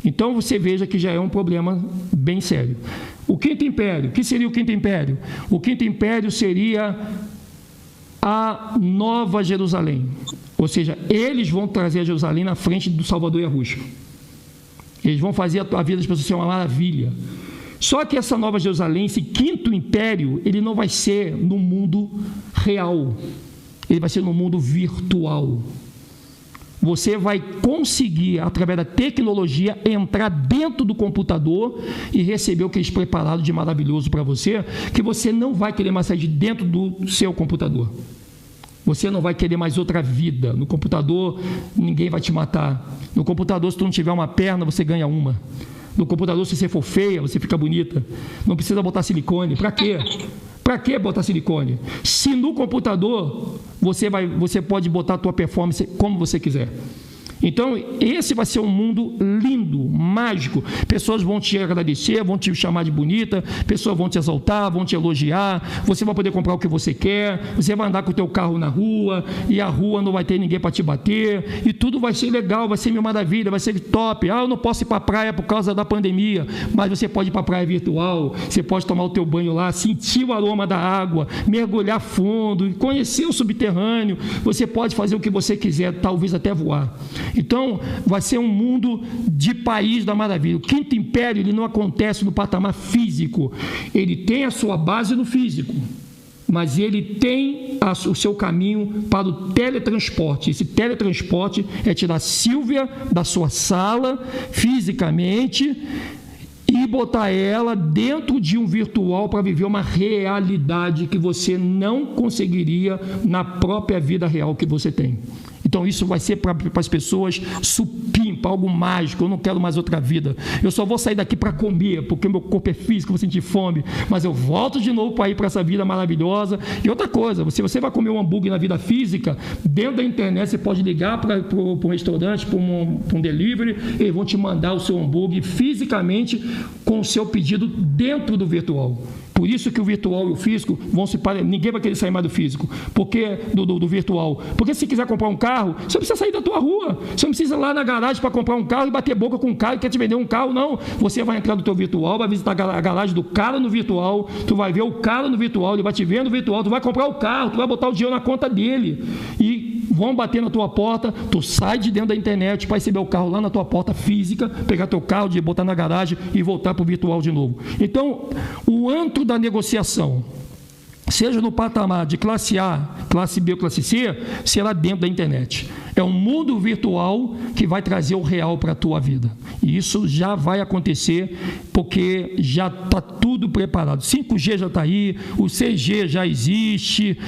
Então você veja que já é um problema bem sério. O Quinto Império, o que seria o Quinto Império? O Quinto Império seria a Nova Jerusalém. Ou seja, eles vão trazer a Jerusalém na frente do Salvador Yahushua. Eles vão fazer a vida das pessoas ser uma maravilha. Só que essa Nova Jerusalém, esse Quinto Império, ele não vai ser no mundo real. Ele vai ser no mundo virtual. Você vai conseguir, através da tecnologia, entrar dentro do computador e receber o que eles prepararam de maravilhoso para você, que você não vai querer mais sair de dentro do seu computador. Você não vai querer mais outra vida. No computador, ninguém vai te matar. No computador, se tu não tiver uma perna, você ganha uma. No computador, se você for feia, você fica bonita. Não precisa botar silicone. Para quê? Para que botar silicone? Se no computador você pode botar a tua performance como você quiser. Então, esse vai ser um mundo lindo, mágico. Pessoas vão te agradecer, vão te chamar de bonita, pessoas vão te exaltar, vão te elogiar, você vai poder comprar o que você quer, você vai andar com o teu carro na rua, e a rua não vai ter ninguém para te bater, e tudo vai ser legal, vai ser mil maravilha, vai ser top. Eu não posso ir para a praia por causa da pandemia, mas você pode ir para a praia virtual, você pode tomar o teu banho lá, sentir o aroma da água, mergulhar fundo, conhecer o subterrâneo, você pode fazer o que você quiser, talvez até voar. Então, vai ser um mundo de país da maravilha. O Quinto Império, ele não acontece no patamar físico. Ele tem a sua base no físico, mas ele tem o seu caminho para o teletransporte. Esse teletransporte é tirar Silvia da sua sala, fisicamente, e botar ela dentro de um virtual para viver uma realidade que você não conseguiria na própria vida real que você tem. Então isso vai ser para as pessoas supimpa, algo mágico. Eu não quero mais outra vida. Eu só vou sair daqui para comer, porque meu corpo é físico, vou sentir fome. Mas eu volto de novo para ir para essa vida maravilhosa. E outra coisa, você vai comer um hambúrguer na vida física, dentro da internet você pode ligar para um restaurante, para um delivery, eles vão te mandar o seu hambúrguer fisicamente com o seu pedido dentro do virtual. Por isso que o virtual e o físico vão se parar. Ninguém vai querer sair mais do físico, porque do virtual. Porque se quiser comprar um carro, você não precisa sair da tua rua. Você não precisa ir lá na garagem para comprar um carro e bater boca com um cara que quer te vender um carro, não. Você vai entrar no teu virtual, vai visitar a garagem do cara no virtual, tu vai ver o cara no virtual, ele vai te ver no virtual, tu vai comprar o carro, tu vai botar o dinheiro na conta dele. E vão bater na tua porta, tu sai de dentro da internet para receber o carro lá na tua porta física, pegar teu carro, botar na garagem e voltar para o virtual de novo. Então, o antro da negociação, seja no patamar de classe A, classe B ou classe C, será dentro da internet. É um mundo virtual que vai trazer o real para a tua vida. E isso já vai acontecer porque já está tudo preparado. 5G já está aí, o 6G já existe,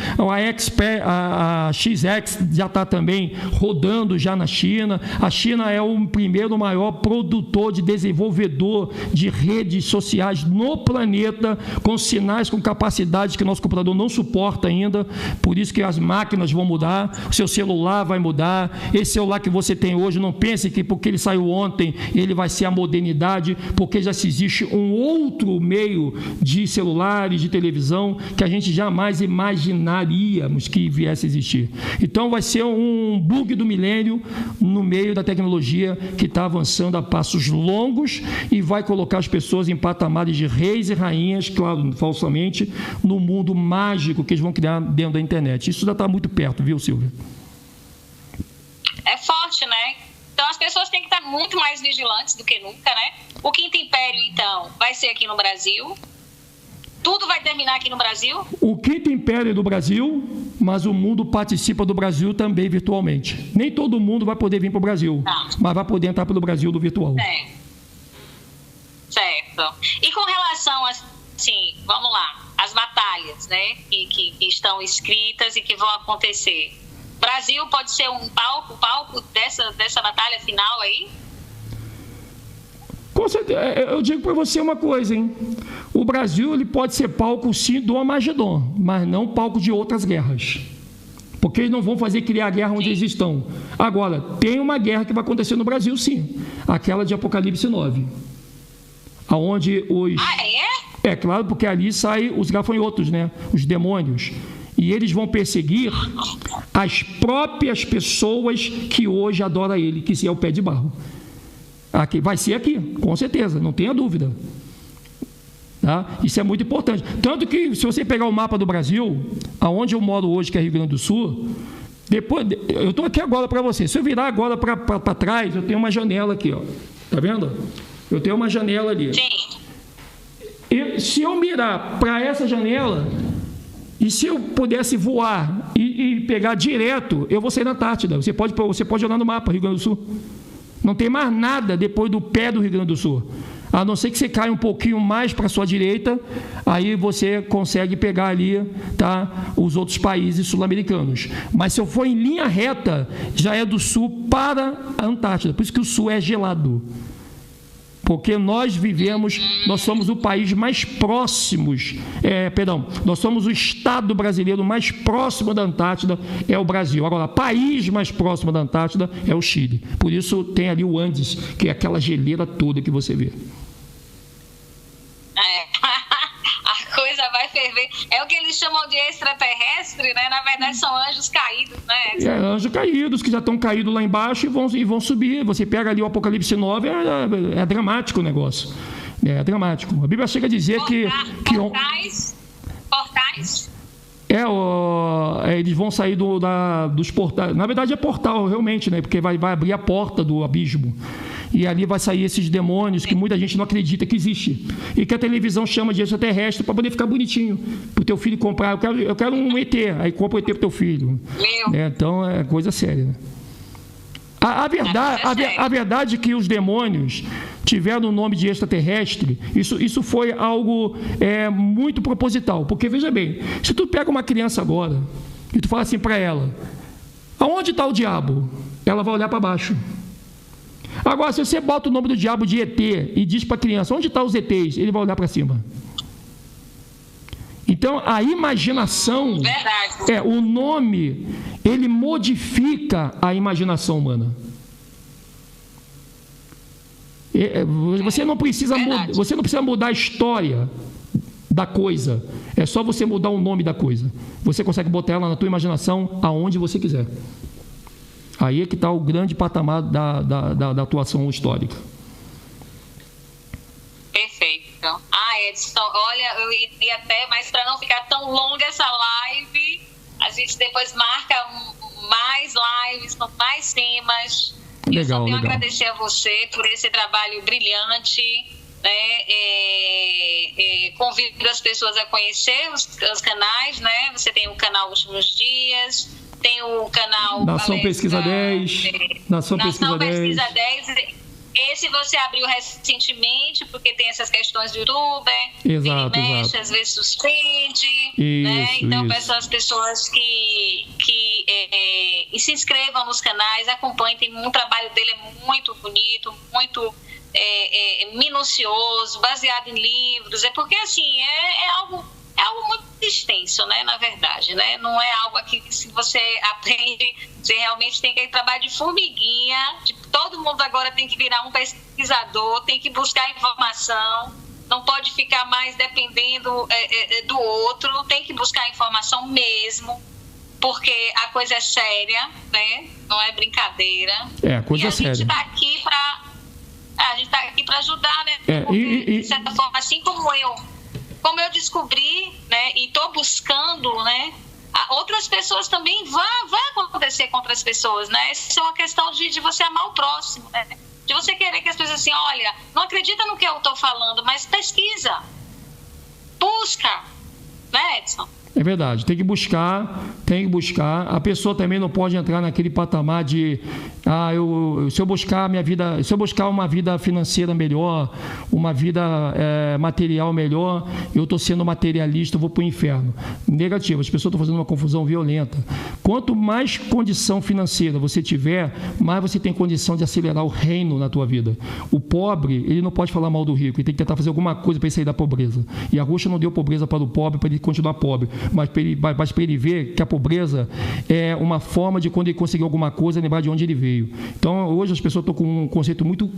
a XX já está também rodando já na China. A China é o primeiro maior produtor de desenvolvedor de redes sociais no planeta, com sinais, com capacidades que nosso computador não suporta ainda. Por isso que as máquinas vão mudar, o seu celular vai mudar. Esse celular que você tem hoje, não pense que porque ele saiu ontem, ele vai ser a modernidade, porque já se existe um outro meio de celulares, de televisão, que a gente jamais imaginaríamos que viesse a existir. Então vai ser um bug do milênio no meio da tecnologia que está avançando a passos longos e vai colocar as pessoas em patamares de reis e rainhas, claro, falsamente, no mundo mágico que eles vão criar dentro da internet. Isso já está muito perto, viu, Silvia? É forte, né? Então as pessoas têm que estar muito mais vigilantes do que nunca, né? O Quinto Império, então, vai ser aqui no Brasil. Tudo vai terminar aqui no Brasil? O Quinto Império é do Brasil, mas o mundo participa do Brasil também virtualmente. Nem todo mundo vai poder vir para o Brasil, mas vai poder entrar pelo Brasil do virtual. Certo. E com relação, assim, vamos lá, as batalhas, né, que estão escritas e que vão acontecer. Brasil pode ser um palco dessa batalha final aí? Com certeza. Eu digo para você uma coisa, hein? O Brasil ele pode ser palco, sim, do Armagedon, mas não palco de outras guerras. Porque eles não vão criar a guerra onde eles estão. Agora, tem uma guerra que vai acontecer no Brasil, sim. Aquela de Apocalipse 9. Aonde os... É claro, porque ali saem os gafanhotos, né? Os demônios. E eles vão perseguir as próprias pessoas que hoje adoram ele, que é o pé de barro. Aqui, vai ser aqui, com certeza, não tenha dúvida. Tá? Isso é muito importante. Tanto que, se você pegar o mapa do Brasil, aonde eu moro hoje, que é Rio Grande do Sul, depois, eu estou aqui agora para você. Se eu virar agora para trás, eu tenho uma janela aqui, ó. Tá vendo? Eu tenho uma janela ali. Sim. E se eu mirar para essa janela, e se eu pudesse voar e pegar direto, eu vou sair na Antártida. Você pode olhar no mapa, Rio Grande do Sul. Não tem mais nada depois do pé do Rio Grande do Sul. A não ser que você caia um pouquinho mais para a sua direita, aí você consegue pegar ali, tá, os outros países sul-americanos. Mas se eu for em linha reta, já é do sul para a Antártida. Por isso que o sul é gelado. Porque nós somos o país mais próximos, nós somos o estado brasileiro mais próximo da Antártida, é o Brasil. Agora, o país mais próximo da Antártida é o Chile. Por isso tem ali o Andes, que é aquela geleira toda que você vê. A coisa vai ferver. É o que eles chamam de extraterrestre, né? Na verdade são anjos caídos, né? Anjos caídos, que já estão caídos lá embaixo e vão subir. Você pega ali o Apocalipse 9, é dramático o negócio. É dramático. A Bíblia chega a dizer Portais? Eles vão sair dos portais. Na verdade é portal, realmente, né? Porque vai abrir a porta do abismo. E ali vai sair esses demônios que muita gente não acredita que existe. E que a televisão chama de extraterrestre para poder ficar bonitinho. Para o teu filho comprar. Eu quero um ET. Aí compra o ET para o teu filho. Então é coisa séria. Né? A verdade é que os demônios tiveram o nome de extraterrestre. Isso foi algo muito proposital. Porque, veja bem, se tu pega uma criança agora e tu fala assim para ela: aonde está o diabo? Ela vai olhar para baixo. Agora, se você bota o nome do diabo de ET e diz para a criança: onde estão os ETs? Ele vai olhar para cima. Então, a imaginação, o nome, ele modifica a imaginação humana. Você não precisa mudar a história da coisa. É só você mudar o nome da coisa. Você consegue botar ela na tua imaginação aonde você quiser. Aí é que está o grande patamar da atuação histórica. Perfeito. Edson, olha, eu iria até, mas para não ficar tão longa essa live, a gente depois marca mais lives com mais temas. Eu só tenho a agradecer a você por esse trabalho brilhante, né? Convido as pessoas a conhecer os canais, né? Você tem o canal Últimos Dias, tem o canal Nação Pesquisa 10. Nação Pesquisa 10. Esse você abriu recentemente, porque tem essas questões do youtuber, exato, ele mexe, às vezes suspende, né? Então peço às pessoas que se inscrevam nos canais, acompanhem, o trabalho dele é muito bonito, muito minucioso, baseado em livros, porque assim, é algo muito extenso, né, na verdade, né? Não é algo aqui que se você aprende, você realmente tem que trabalhar de formiguinha, todo mundo agora tem que virar um pesquisador, tem que buscar informação, não pode ficar mais dependendo do outro, tem que buscar informação mesmo, porque a coisa é séria, né? Não é brincadeira. A coisa é séria. A gente está aqui para ajudar, né? De certa forma, assim como eu descobri, né, e estou buscando, né, outras pessoas também vai acontecer com outras pessoas, né? Isso é uma questão de você amar o próximo, né? De você querer que as pessoas assim, olha, não acredita no que eu estou falando, mas pesquisa, busca, né, Edson? É verdade, tem que buscar. A pessoa também não pode entrar naquele patamar de se eu buscar uma vida financeira melhor, uma vida material melhor, eu estou sendo materialista, eu vou para o inferno. Negativo, as pessoas estão fazendo uma confusão violenta. Quanto mais condição financeira você tiver, mais você tem condição de acelerar o reino na tua vida. O pobre, ele não pode falar mal do rico, ele tem que tentar fazer alguma coisa para ele sair da pobreza. E a Rússia não deu pobreza para o pobre, para ele continuar pobre, mas para ele ver que a pobreza é uma forma de, quando ele conseguir alguma coisa, lembrar de onde ele veio. Então, hoje as pessoas estão com um conceito muito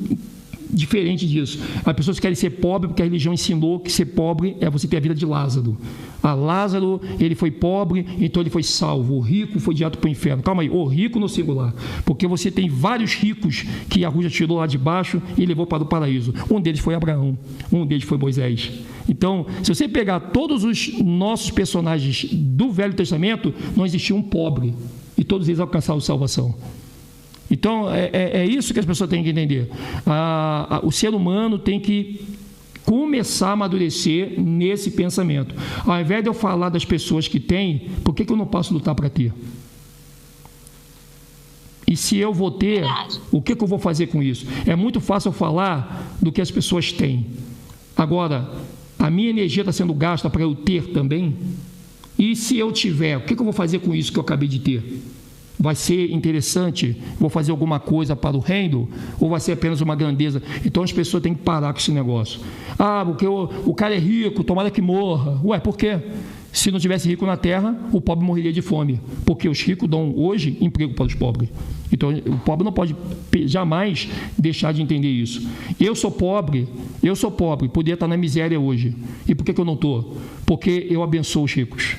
diferente disso. As pessoas querem ser pobre porque a religião ensinou que ser pobre é você ter a vida de Lázaro. Lázaro, ele foi pobre, então ele foi salvo. O rico foi direto para o inferno. Calma aí, o rico no singular. Porque você tem vários ricos que a Rússia tirou lá de baixo e levou para o paraíso. Um deles foi Abraão, um deles foi Moisés. Então, se você pegar todos os nossos personagens do Velho Testamento, não existia um pobre. E todos eles alcançaram salvação. Então, é isso que as pessoas têm que entender. O ser humano tem que começar a amadurecer nesse pensamento. Ao invés de eu falar das pessoas que têm, por que eu não posso lutar para ter? E se eu vou ter, o que eu vou fazer com isso? É muito fácil eu falar do que as pessoas têm. Agora, a minha energia está sendo gasta para eu ter também? E se eu tiver, o que eu vou fazer com isso que eu acabei de ter? Vai ser interessante? Vou fazer alguma coisa para o reino? Ou vai ser apenas uma grandeza? Então as pessoas têm que parar com esse negócio. Porque o cara é rico, tomara que morra. Ué, por quê? Se não tivesse rico na terra, o pobre morreria de fome. Porque os ricos dão hoje emprego para os pobres. Então o pobre não pode jamais deixar de entender isso. Eu sou pobre, poderia estar na miséria hoje. E por que eu não estou? Porque eu abençoo os ricos.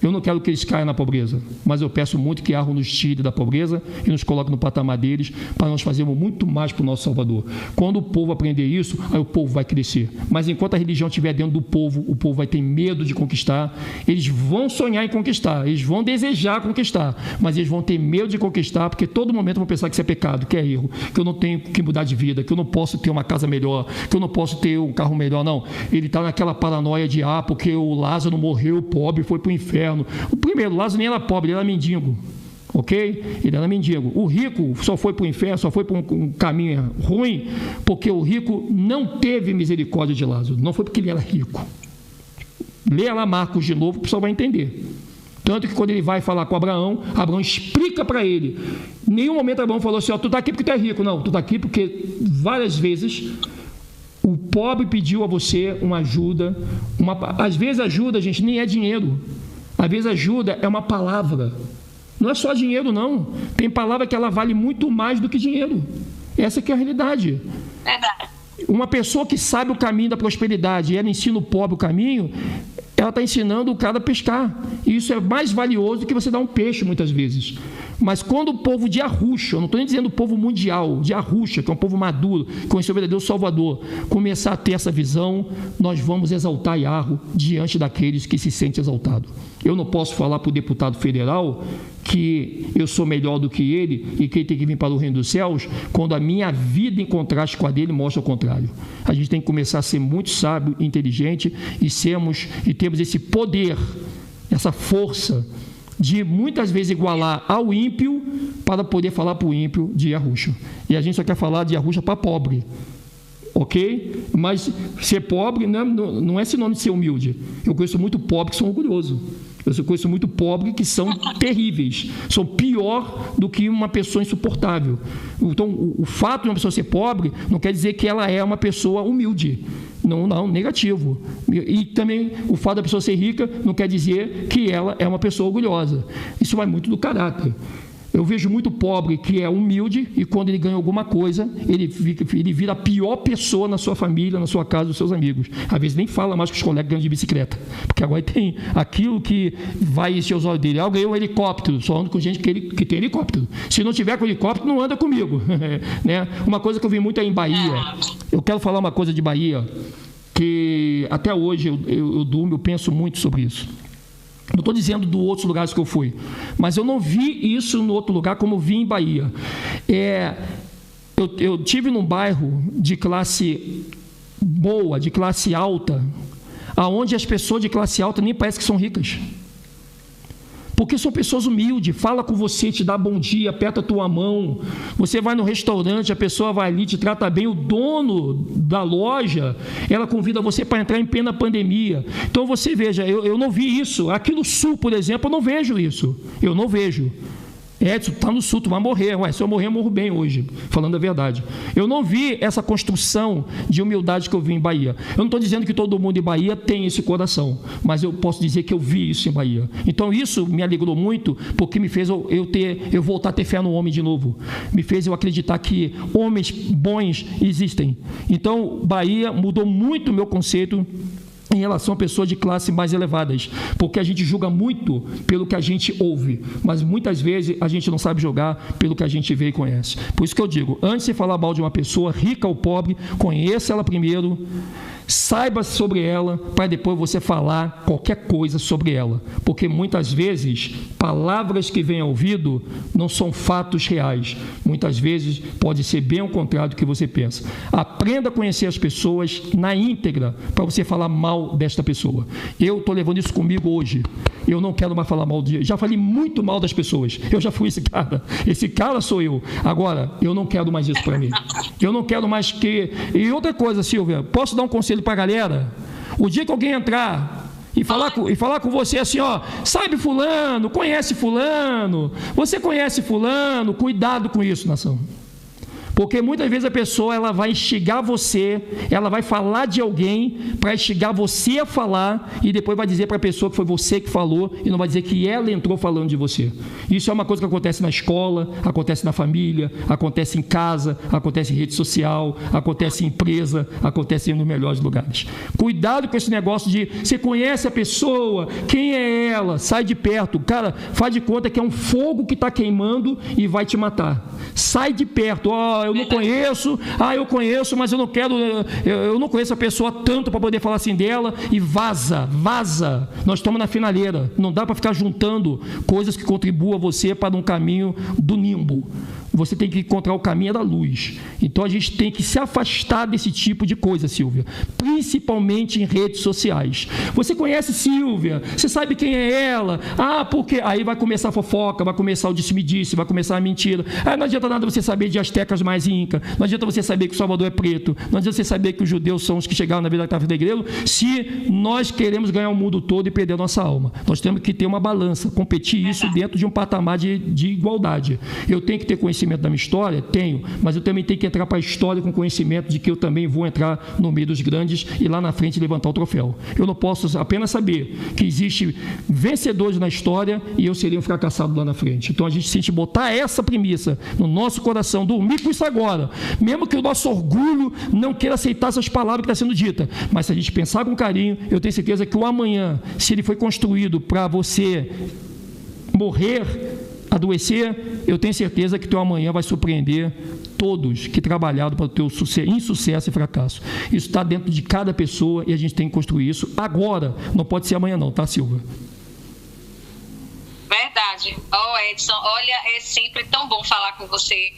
Eu não quero que eles caiam na pobreza, mas eu peço muito que Arro nos tire da pobreza e nos coloque no patamar deles, para nós fazermos muito mais para o nosso Salvador. Quando o povo aprender isso, aí o povo vai crescer. Mas enquanto a religião estiver dentro do povo, o povo vai ter medo de conquistar. Eles vão sonhar em conquistar, eles vão desejar conquistar, mas eles vão ter medo de conquistar, porque todo momento vão pensar que isso é pecado, que é erro, que eu não tenho que mudar de vida, que eu não posso ter uma casa melhor, que eu não posso ter um carro melhor. Não, ele está naquela paranoia de porque o Lázaro morreu pobre, foi para o inferno. O primeiro, Lázaro nem era pobre, ele era mendigo, ok? Ele era mendigo. O rico só foi para o inferno, só foi para um caminho ruim, porque o rico não teve misericórdia de Lázaro, não foi porque ele era rico. Leia lá Marcos de novo, o pessoal vai entender. Tanto que quando ele vai falar com Abraão, Abraão explica para ele. Em nenhum momento Abraão falou assim, tu está aqui porque tu é rico. Não, tu está aqui porque várias vezes o pobre pediu a você uma ajuda. Às vezes ajuda, gente, nem é dinheiro. Às vezes ajuda é uma palavra. Não é só dinheiro, não. Tem palavra que ela vale muito mais do que dinheiro. Essa que é a realidade. Verdade. Uma pessoa que sabe o caminho da prosperidade e ela ensina o pobre o caminho, ela está ensinando o cara a pescar. E isso é mais valioso do que você dar um peixe, muitas vezes. Mas quando o povo de Arusha, eu não estou nem dizendo o povo mundial, de Arusha, que é um povo maduro, que conheceu o verdadeiro Salvador, começar a ter essa visão, nós vamos exaltar Yahweh diante daqueles que se sentem exaltados. Eu não posso falar para o deputado federal que eu sou melhor do que ele e que ele tem que vir para o reino dos céus, quando a minha vida em contraste com a dele mostra o contrário. A gente tem que começar a ser muito sábio, inteligente e temos esse poder, essa força de muitas vezes igualar ao ímpio para poder falar para o ímpio de Arrucha. E a gente só quer falar de Arrucha para pobre. Ok? Mas ser pobre não é sinônimo de ser humilde. Eu conheço muito pobre que são orgulhosos. Eu conheço muito pobre que são terríveis. São pior do que uma pessoa insuportável. Então, o fato de uma pessoa ser pobre não quer dizer que ela é uma pessoa humilde. Não, negativo. E também o fato da pessoa ser rica não quer dizer que ela é uma pessoa orgulhosa. Isso vai muito do caráter. Eu vejo muito pobre que é humilde e quando ele ganha alguma coisa, ele vira a pior pessoa na sua família, na sua casa, dos seus amigos. Às vezes nem fala mais com os colegas que ganham de bicicleta, porque agora tem aquilo que vai encher os olhos dele. Ganhei um helicóptero, só ando com gente que tem helicóptero. Se não tiver com helicóptero, não anda comigo. Né? Uma coisa que eu vi muito é em Bahia. Eu quero falar uma coisa de Bahia, que até hoje eu durmo, eu penso muito sobre isso. Não estou dizendo dos outros lugares que eu fui, mas eu não vi isso no outro lugar como vi em Bahia. Eu tive num bairro de classe boa, de classe alta, aonde as pessoas de classe alta nem parece que são ricas. Porque são pessoas humildes, fala com você, te dá bom dia, aperta a tua mão. Você vai no restaurante, a pessoa vai ali, te trata bem. O dono da loja, ela convida você para entrar em plena pandemia. Então você veja, eu não vi isso. Aqui no Sul, por exemplo, eu não vejo isso. Eu não vejo. Edson, está no Sul, tu vai morrer. Ué, se eu morrer, eu morro bem hoje, falando a verdade. Eu não vi essa construção de humildade que eu vi em Bahia. Eu não estou dizendo que todo mundo em Bahia tem esse coração, mas eu posso dizer que eu vi isso em Bahia. Então isso me alegrou muito, porque me fez eu voltar a ter fé no homem de novo. Me fez eu acreditar que homens bons existem. Então Bahia mudou muito o meu conceito em relação a pessoas de classe mais elevadas, porque a gente julga muito pelo que a gente ouve, mas muitas vezes a gente não sabe julgar pelo que a gente vê e conhece. Por isso que eu digo, antes de falar mal de uma pessoa, rica ou pobre, conheça ela primeiro, saiba sobre ela, para depois você falar qualquer coisa sobre ela, porque muitas vezes palavras que vêm ao ouvido não são fatos reais, muitas vezes pode ser bem ao contrário do que você pensa. Aprenda a conhecer as pessoas na íntegra, para você falar mal desta pessoa. Eu estou levando isso comigo hoje, eu não quero mais falar mal de... Já falei muito mal das pessoas, eu já fui esse cara sou eu. Agora, eu não quero mais isso para mim, eu não quero mais que... E outra coisa, Silvia, posso dar um conselho para a galera? O dia que alguém entrar e falar com você assim, ó, sabe fulano, conhece fulano, você conhece fulano, cuidado com isso, nação. Porque muitas vezes a pessoa ela vai instigar você, ela vai falar de alguém para instigar você a falar e depois vai dizer para a pessoa que foi você que falou e não vai dizer que ela entrou falando de você. Isso é uma coisa que acontece na escola, acontece na família, acontece em casa, acontece em rede social, acontece em empresa, acontece nos melhores lugares. Cuidado com esse negócio de você conhece a pessoa, quem é ela, sai de perto. Cara, faz de conta que é um fogo que está queimando e vai te matar. Sai de perto. Eu não conheço, eu conheço, mas eu não quero, eu não conheço a pessoa tanto para poder falar assim dela, e vaza. Nós estamos na finaleira, não dá para ficar juntando coisas que contribuam a você para um caminho do nimbo. Você tem que encontrar o caminho da luz. Então a gente tem que se afastar desse tipo de coisa, Silvia, principalmente em redes sociais. Você conhece Silvia, você sabe quem é ela, porque aí vai começar a fofoca, vai começar o disse-me-disse, vai começar a mentira. Não adianta nada você saber de astecas mais inca, não adianta você saber que o Salvador é preto, não adianta você saber que os judeus são os que chegaram na vida da Tafa Negreiro, se nós queremos ganhar o mundo todo e perder a nossa alma. Nós temos que ter uma balança, competir isso dentro de um patamar de igualdade. Eu tenho que ter conhecimento da minha história? Tenho, mas eu também tenho que entrar para a história com conhecimento de que eu também vou entrar no meio dos grandes e lá na frente levantar o troféu. Eu não posso apenas saber que existe vencedores na história e eu seria um fracassado lá na frente. Então a gente tem que botar essa premissa no nosso coração, dormir com isso agora, mesmo que o nosso orgulho não queira aceitar essas palavras que estão sendo ditas, mas se a gente pensar com carinho, eu tenho certeza que o amanhã, se ele foi construído para você morrer, adoecer, eu tenho certeza que teu amanhã vai surpreender todos que trabalharam para o teu insucesso e fracasso. Isso está dentro de cada pessoa e a gente tem que construir isso agora, não pode ser amanhã não, tá, Silvia? Verdade. Edson, olha, é sempre tão bom falar com você.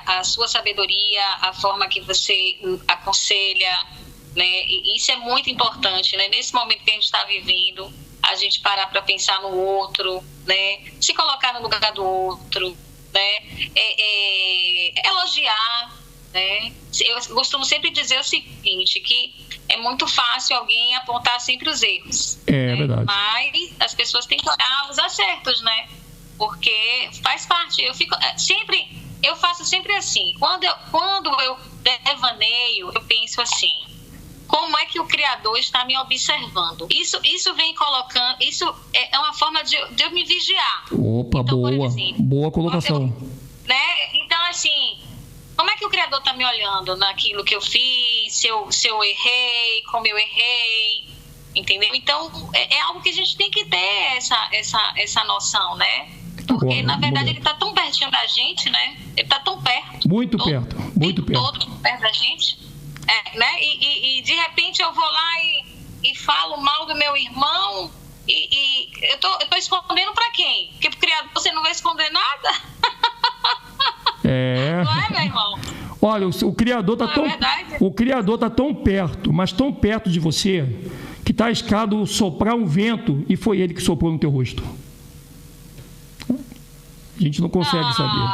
A sua sabedoria, a forma que você aconselha, né? E isso é muito importante, né? Nesse momento que a gente está vivendo, a gente parar para pensar no outro, né? Se colocar no lugar do outro, né? Elogiar, né? Eu costumo sempre dizer o seguinte, que é muito fácil alguém apontar sempre os erros. É verdade. Mas as pessoas têm que olhar os acertos, né? Porque faz parte. Eu faço sempre assim. Quando eu devaneio, eu penso assim: como é que o Criador está me observando? Isso vem colocando. Isso é uma forma de eu me vigiar. Opa, então, boa. Exemplo, boa colocação. Né? Então, assim, como é que o Criador está me olhando naquilo que eu fiz? Se eu errei, como eu errei, entendeu? Então, é algo que a gente tem que ter essa noção, né? Porque, na verdade, ele está tão pertinho da gente, né? Ele está tão perto. Muito perto. Todo perto da gente. Né? E, de repente, eu vou lá e falo mal do meu irmão e eu tô escondendo para quem? Porque pro Criador você não vai esconder nada? Não é, meu irmão? Olha, o Criador tá tão perto, mas tão perto de você, que está arriscado soprar um vento e foi ele que soprou no teu rosto. A gente não consegue saber.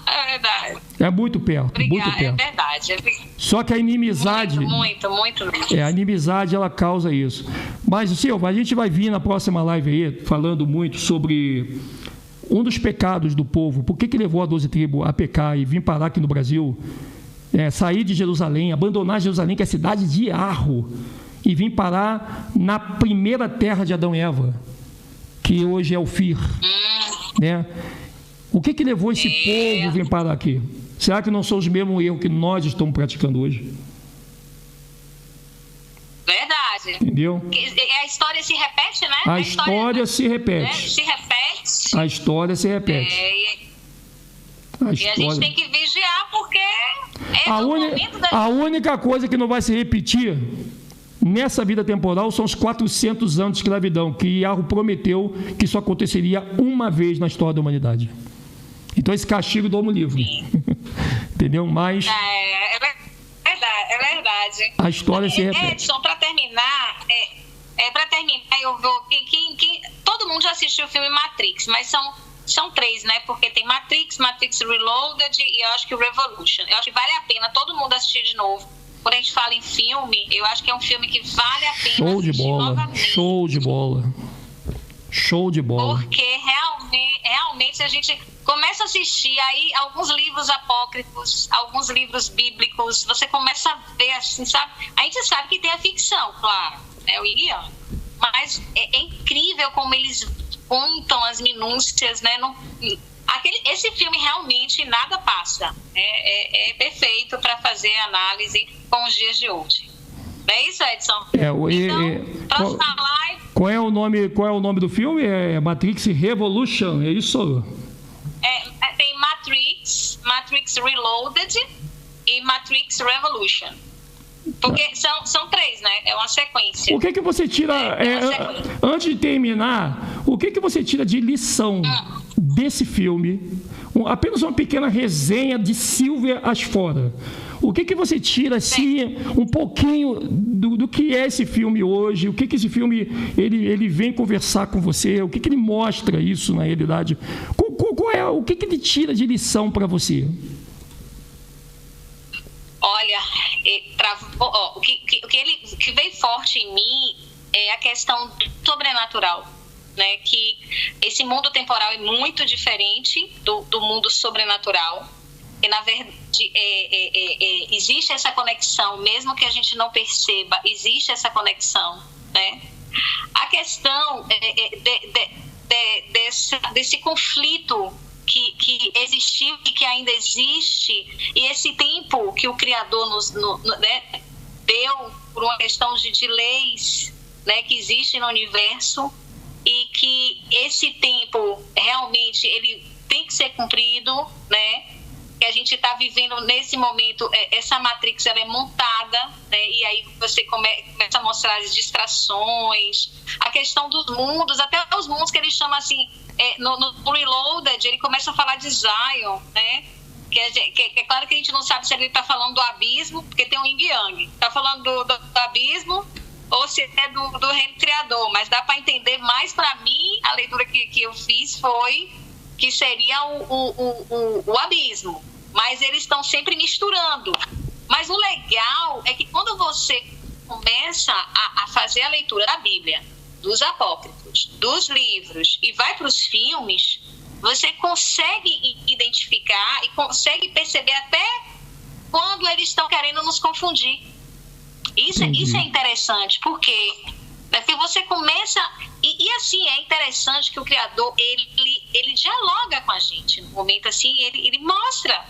É verdade. É muito perto. Obrigada, muito perto. É verdade. Só que a inimizade... Muito. A inimizade, ela causa isso. Mas, Silva, a gente vai vir na próxima live aí, falando muito sobre um dos pecados do povo. Por que levou a 12 tribos a pecar e vir parar aqui no Brasil? Sair de Jerusalém, abandonar Jerusalém, que é a cidade de Arro, e vir parar na primeira terra de Adão e Eva, que hoje é o Ofir. Né? O que levou esse povo a vir parar aqui? Será que não são os mesmos erros que nós estamos praticando hoje? Verdade. Entendeu? A história se repete, né? A história se repete. Né? Se repete. A história se repete. E a gente tem que vigiar, porque a única coisa que não vai se repetir nessa vida temporal são os 400 anos de escravidão, que Arro prometeu que isso aconteceria uma vez na história da humanidade. Então esse castigo dá um livro. Entendeu? Mas... É verdade. A história se repete. Edson, para terminar, eu vou... todo mundo já assistiu o filme Matrix, mas são 3, né? Porque tem Matrix Reloaded e eu acho que o Revolution. Eu acho que vale a pena todo mundo assistir de novo. Quando a gente fala em filme, eu acho que é um filme que vale a pena assistir novamente. Show de bola. Porque realmente a gente começa a assistir aí alguns livros apócrifos, alguns livros bíblicos, você começa a ver assim, sabe? A gente sabe que tem a ficção, claro, né? O Ian, mas é incrível como eles contam as minúcias, né? Esse filme realmente nada passa. É perfeito para fazer análise com os dias de hoje. Não é isso, Edson? Próxima live. Qual é o nome do filme? É Matrix Revolution, é isso? Tem Matrix Reloaded e Matrix Revolution. Porque são 3, né? É uma sequência. O que você tira, antes de terminar, o que você tira de lição desse filme? Apenas uma pequena resenha de Silvia Asfora. O que você tira, assim, um pouquinho do que é esse filme hoje? O que esse filme ele vem conversar com você? O que ele mostra isso na realidade? O que ele tira de lição para você? Olha, o que veio forte em mim é a questão do sobrenatural, né? Que esse mundo temporal é muito diferente do mundo sobrenatural. E, na verdade, existe essa conexão, mesmo que a gente não perceba, existe essa conexão, né? A questão desse conflito que existiu e que ainda existe, e esse tempo que o Criador né, deu por uma questão de leis, né, que existem no universo, e que esse tempo realmente ele tem que ser cumprido, né? Que a gente está vivendo nesse momento, essa Matrix ela é montada, né? E aí você começa a mostrar as distrações, a questão dos mundos, até os mundos que ele chama assim, no Reloaded, ele começa a falar de Zion, né? É claro que a gente não sabe se ele está falando do abismo, porque tem um yin yang. Está falando do abismo ou se é do reino criador, mas dá para entender mais. Para mim, a leitura que eu fiz foi que seria o abismo, mas eles estão sempre misturando. Mas o legal é que quando você começa a fazer a leitura da Bíblia, dos apócrifos, dos livros e vai para os filmes, você consegue identificar e consegue perceber até quando eles estão querendo nos confundir. Isso é interessante, porque você começa... E assim, é interessante que o Criador, ele dialoga com a gente. No momento assim, ele mostra,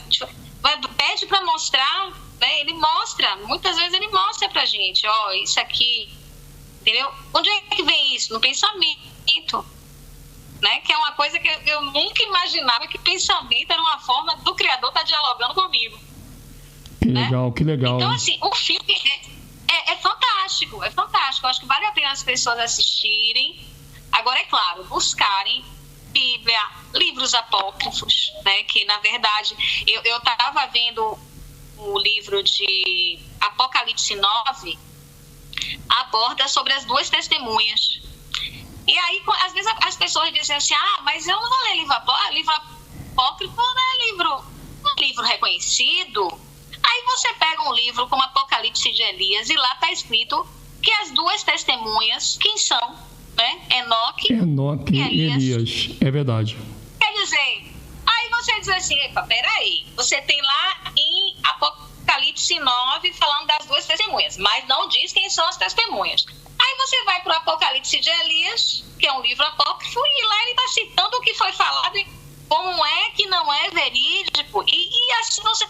pede para mostrar, né? Ele mostra, muitas vezes ele mostra pra gente, ó, isso aqui, entendeu? Onde é que vem isso? No pensamento, né? Que é uma coisa que eu nunca imaginava, que pensamento era uma forma do Criador estar dialogando comigo. Que legal, né? Que legal. Então, assim, o filme é fantástico, é fantástico. Eu acho que vale a pena as pessoas assistirem. Agora, é claro, buscarem Bíblia, livros apócrifos, né? Que, na verdade, eu estava vendo o livro de Apocalipse 9, aborda sobre as duas testemunhas. E aí, às vezes, as pessoas dizem assim, mas eu não vou ler livro apócrifo. Livro apócrifo não é livro reconhecido. Aí você pega um livro como Apocalipse de Elias e lá está escrito que as duas testemunhas, quem são? Né? Enoque e Elias. É verdade. Quer dizer, aí você diz assim, peraí, você tem lá em Apocalipse 9 falando das duas testemunhas, mas não diz quem são as testemunhas. Aí você vai para o Apocalipse de Elias, que é um livro apócrifo, e lá ele está citando o que foi falado, como é que não é verídico, e assim você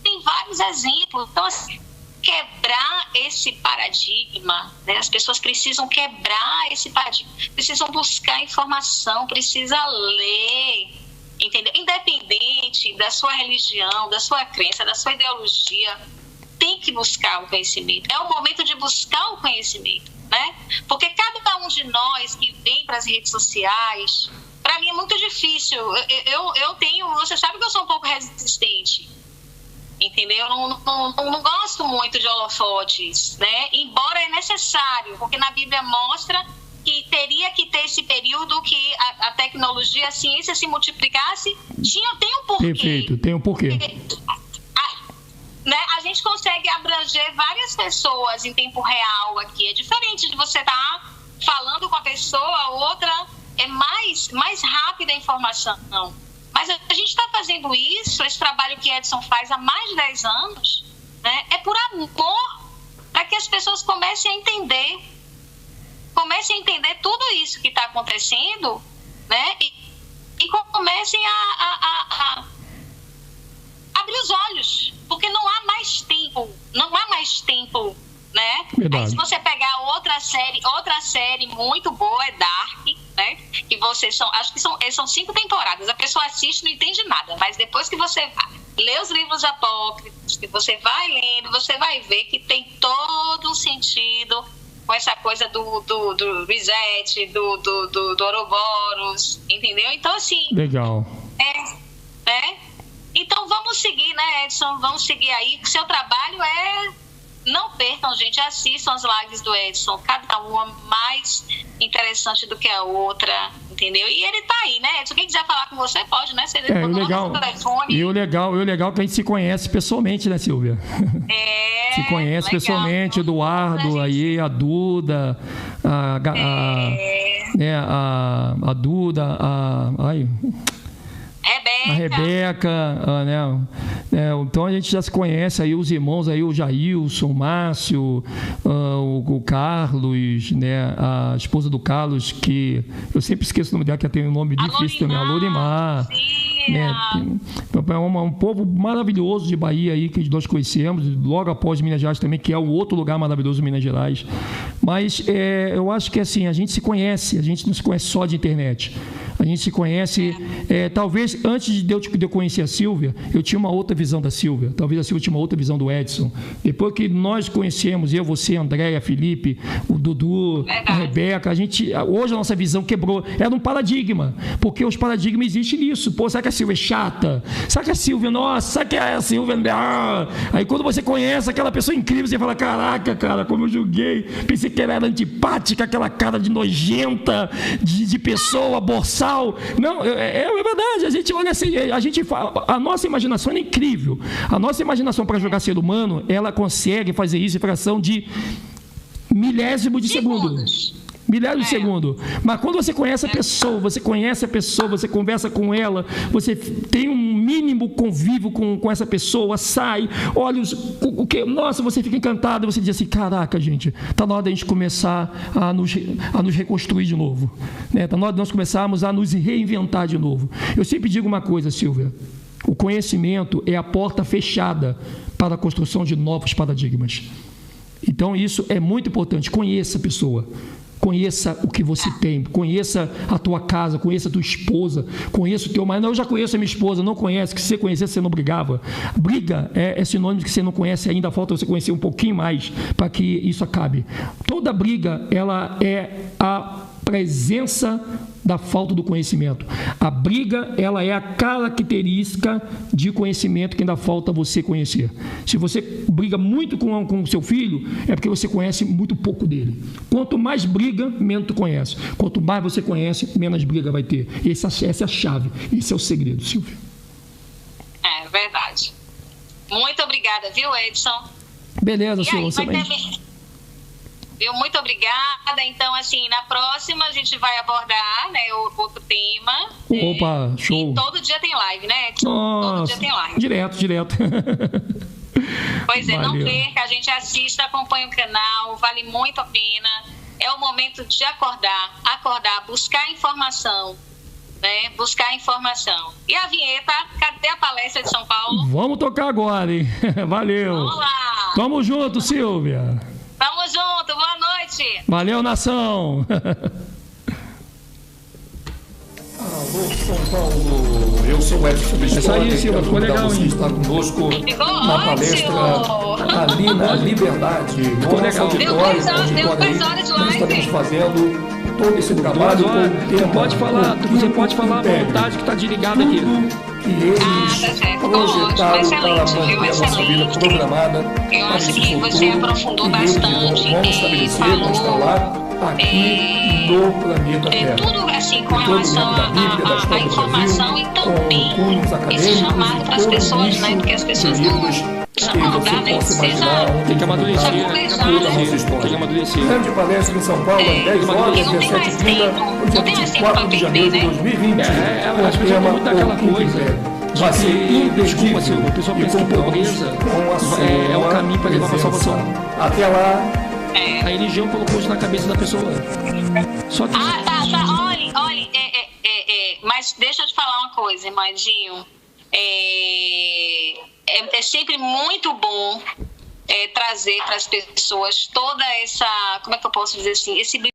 tem vários exemplos. Então, assim, quebrar esse paradigma, né? As pessoas precisam quebrar esse paradigma, precisam buscar informação, precisa ler, entendeu? Independente da sua religião, da sua crença, da sua ideologia, tem que buscar o conhecimento. É o momento de buscar o conhecimento, né? Porque cada um de nós que vem para as redes sociais, para mim é muito difícil. Eu tenho, você sabe que eu sou um pouco resistente, entendeu? Eu não gosto muito de holofotes, né? Embora é necessário, porque na Bíblia mostra que teria que ter esse período que a tecnologia, a ciência se multiplicasse. Tem um porquê. Perfeito, tem um porquê. Né? A gente consegue abranger várias pessoas em tempo real aqui. É diferente de você estar falando com a pessoa, a outra é mais rápida a informação. Mas a gente está fazendo isso, esse trabalho que Edson faz há mais de 10 anos, né? É por amor, para que as pessoas comecem a entender tudo isso que está acontecendo, né? E comecem a abrir os olhos, porque não há mais tempo, né? Aí, se você pegar outra série muito boa é Dark, né? Que acho que são 5 temporadas. A pessoa assiste e não entende nada, mas depois que você lê os livros apócrifos, que você vai lendo, você vai ver que tem todo um sentido com essa coisa do reset, do Ouroboros, entendeu? Então, assim... Legal. Então, vamos seguir, né, Edson? Vamos seguir aí. O seu trabalho Não percam, gente. Assistam as lives do Edson. Cada uma mais interessante do que a outra, entendeu? E ele tá aí, né, Edson? Quem quiser falar com você, pode, né? Você o legal que a gente se conhece pessoalmente, né, Silvia? Se conhece legal. Pessoalmente, Eduardo, aí, a Duda, a Duda, a Rebeca, né? Então a gente já se conhece aí, os irmãos aí, o Jailson, o Márcio, o Carlos, né? A esposa do Carlos, que eu sempre esqueço o nome dela, que tem um nome difícil também, a Lorimar. Né? É um povo maravilhoso de Bahia aí, que nós conhecemos, logo após Minas Gerais também, que é um outro lugar maravilhoso, Minas Gerais. Mas eu acho que assim, a gente se conhece, a gente não se conhece só de internet. A gente se conhece, talvez antes de eu conhecer a Silvia, eu tinha uma outra visão da Silvia, talvez a Silvia tinha uma outra visão do Edson. Depois que nós conhecemos, eu, você, Andréia, Felipe, o Dudu, a Rebeca, hoje a nossa visão quebrou. Era um paradigma, porque os paradigmas existem nisso. Pô, será que a Silvia é chata? Será que a Silvia, nossa, será que a Silvia... Aí quando você conhece aquela pessoa incrível, você fala, caraca, cara, como eu julguei, pensei que ela era antipática, aquela cara de nojenta, de pessoa, boçal. Não, é verdade, a gente olha assim, a nossa imaginação é incrível. A nossa imaginação para jogar ser humano, ela consegue fazer isso em fração de milésimo de segundo. Milhares de segundo. Mas quando você conhece a pessoa, você conversa com ela, você tem um mínimo convívio com essa pessoa, sai, olha o que, nossa, você fica encantado, você diz assim, caraca, gente, está na hora de a gente começar a nos reconstruir de novo. Está na hora de nós começarmos a nos reinventar de novo. Eu sempre digo uma coisa, Silvia, o conhecimento é a porta fechada para a construção de novos paradigmas. Então isso é muito importante, conheça a pessoa. Conheça o que você tem, conheça a tua casa, conheça a tua esposa, conheça o teu marido. Eu já conheço a minha esposa, não conhece, que se você conhecesse, você não brigava. Briga é sinônimo de que você não conhece ainda, falta você conhecer um pouquinho mais para que isso acabe. Toda briga, ela é a presença da falta do conhecimento. A briga, ela é a característica de conhecimento que ainda falta você conhecer. Se você briga muito com o seu filho, é porque você conhece muito pouco dele. Quanto mais briga, menos tu conhece. Quanto mais você conhece, menos briga vai ter. Essa é a chave, esse é o segredo, Silvia. É verdade. Muito obrigada, viu, Edson? Beleza, Silvia. Viu? Muito obrigada. Então, assim, na próxima a gente vai abordar, né, outro tema. Opa, show. E todo dia tem live, né, Edson? Nossa, todo dia tem live. Direto. Pois é, Valeu. Não perca, a gente assista, acompanha o canal, vale muito a pena. É o momento de acordar, buscar informação. Né? Buscar informação. E a vinheta, cadê a palestra de São Paulo? Vamos tocar agora, hein? Valeu. Vamos lá. Tamo junto, Silvia. Tamo junto, boa noite. Valeu, nação. Alô, São Paulo. Eu sou o Edson Biscotti. Isso aí, Silvia, ficou legal, você hein? está conosco na palestra Ali na Liberdade. Ficou legal. Deu 10 horas de Nós estamos live. fazendo todo esse trabalho com o tema. Você pode falar à vontade que está desligado aqui. Que eles tá certo. projetaram Excelente, para viu? manter a nossa vida Excelente. programada. Eu para acho esse que você futuro aprofundou que eu e o bastante João vamos e estabelecer, falou, vamos instalar aqui no planeta Terra. tudo assim com Em todo relação dentro da Bíblia, da à história do informação Brasil, e também com cunhos esse acadêmicos, chamado para as todo pessoas, nicho né? Porque as pessoas de não livros precisam que mudar, você né? possa Precisa imaginar onde Tem que amadurecer. toda a nossa história. Tem que amadurecer. Grande palestra em São Paulo, às 10 horas, e não tem mais 17h30, tempo, no dia não tem mais tempo 24 pra de janeiro de perder, né? 2020. As pessoas têm muito daquela coisa. Vai ser Desculpa, Silvia, a pessoa pensa que pobreza é o caminho para levar para a salvação. Até lá. A religião colocou isso na cabeça da pessoa. Só que... Tá. Olha, mas deixa eu te falar uma coisa, Irmãozinho. É sempre muito bom trazer para as pessoas toda essa, como é que eu posso dizer assim, esse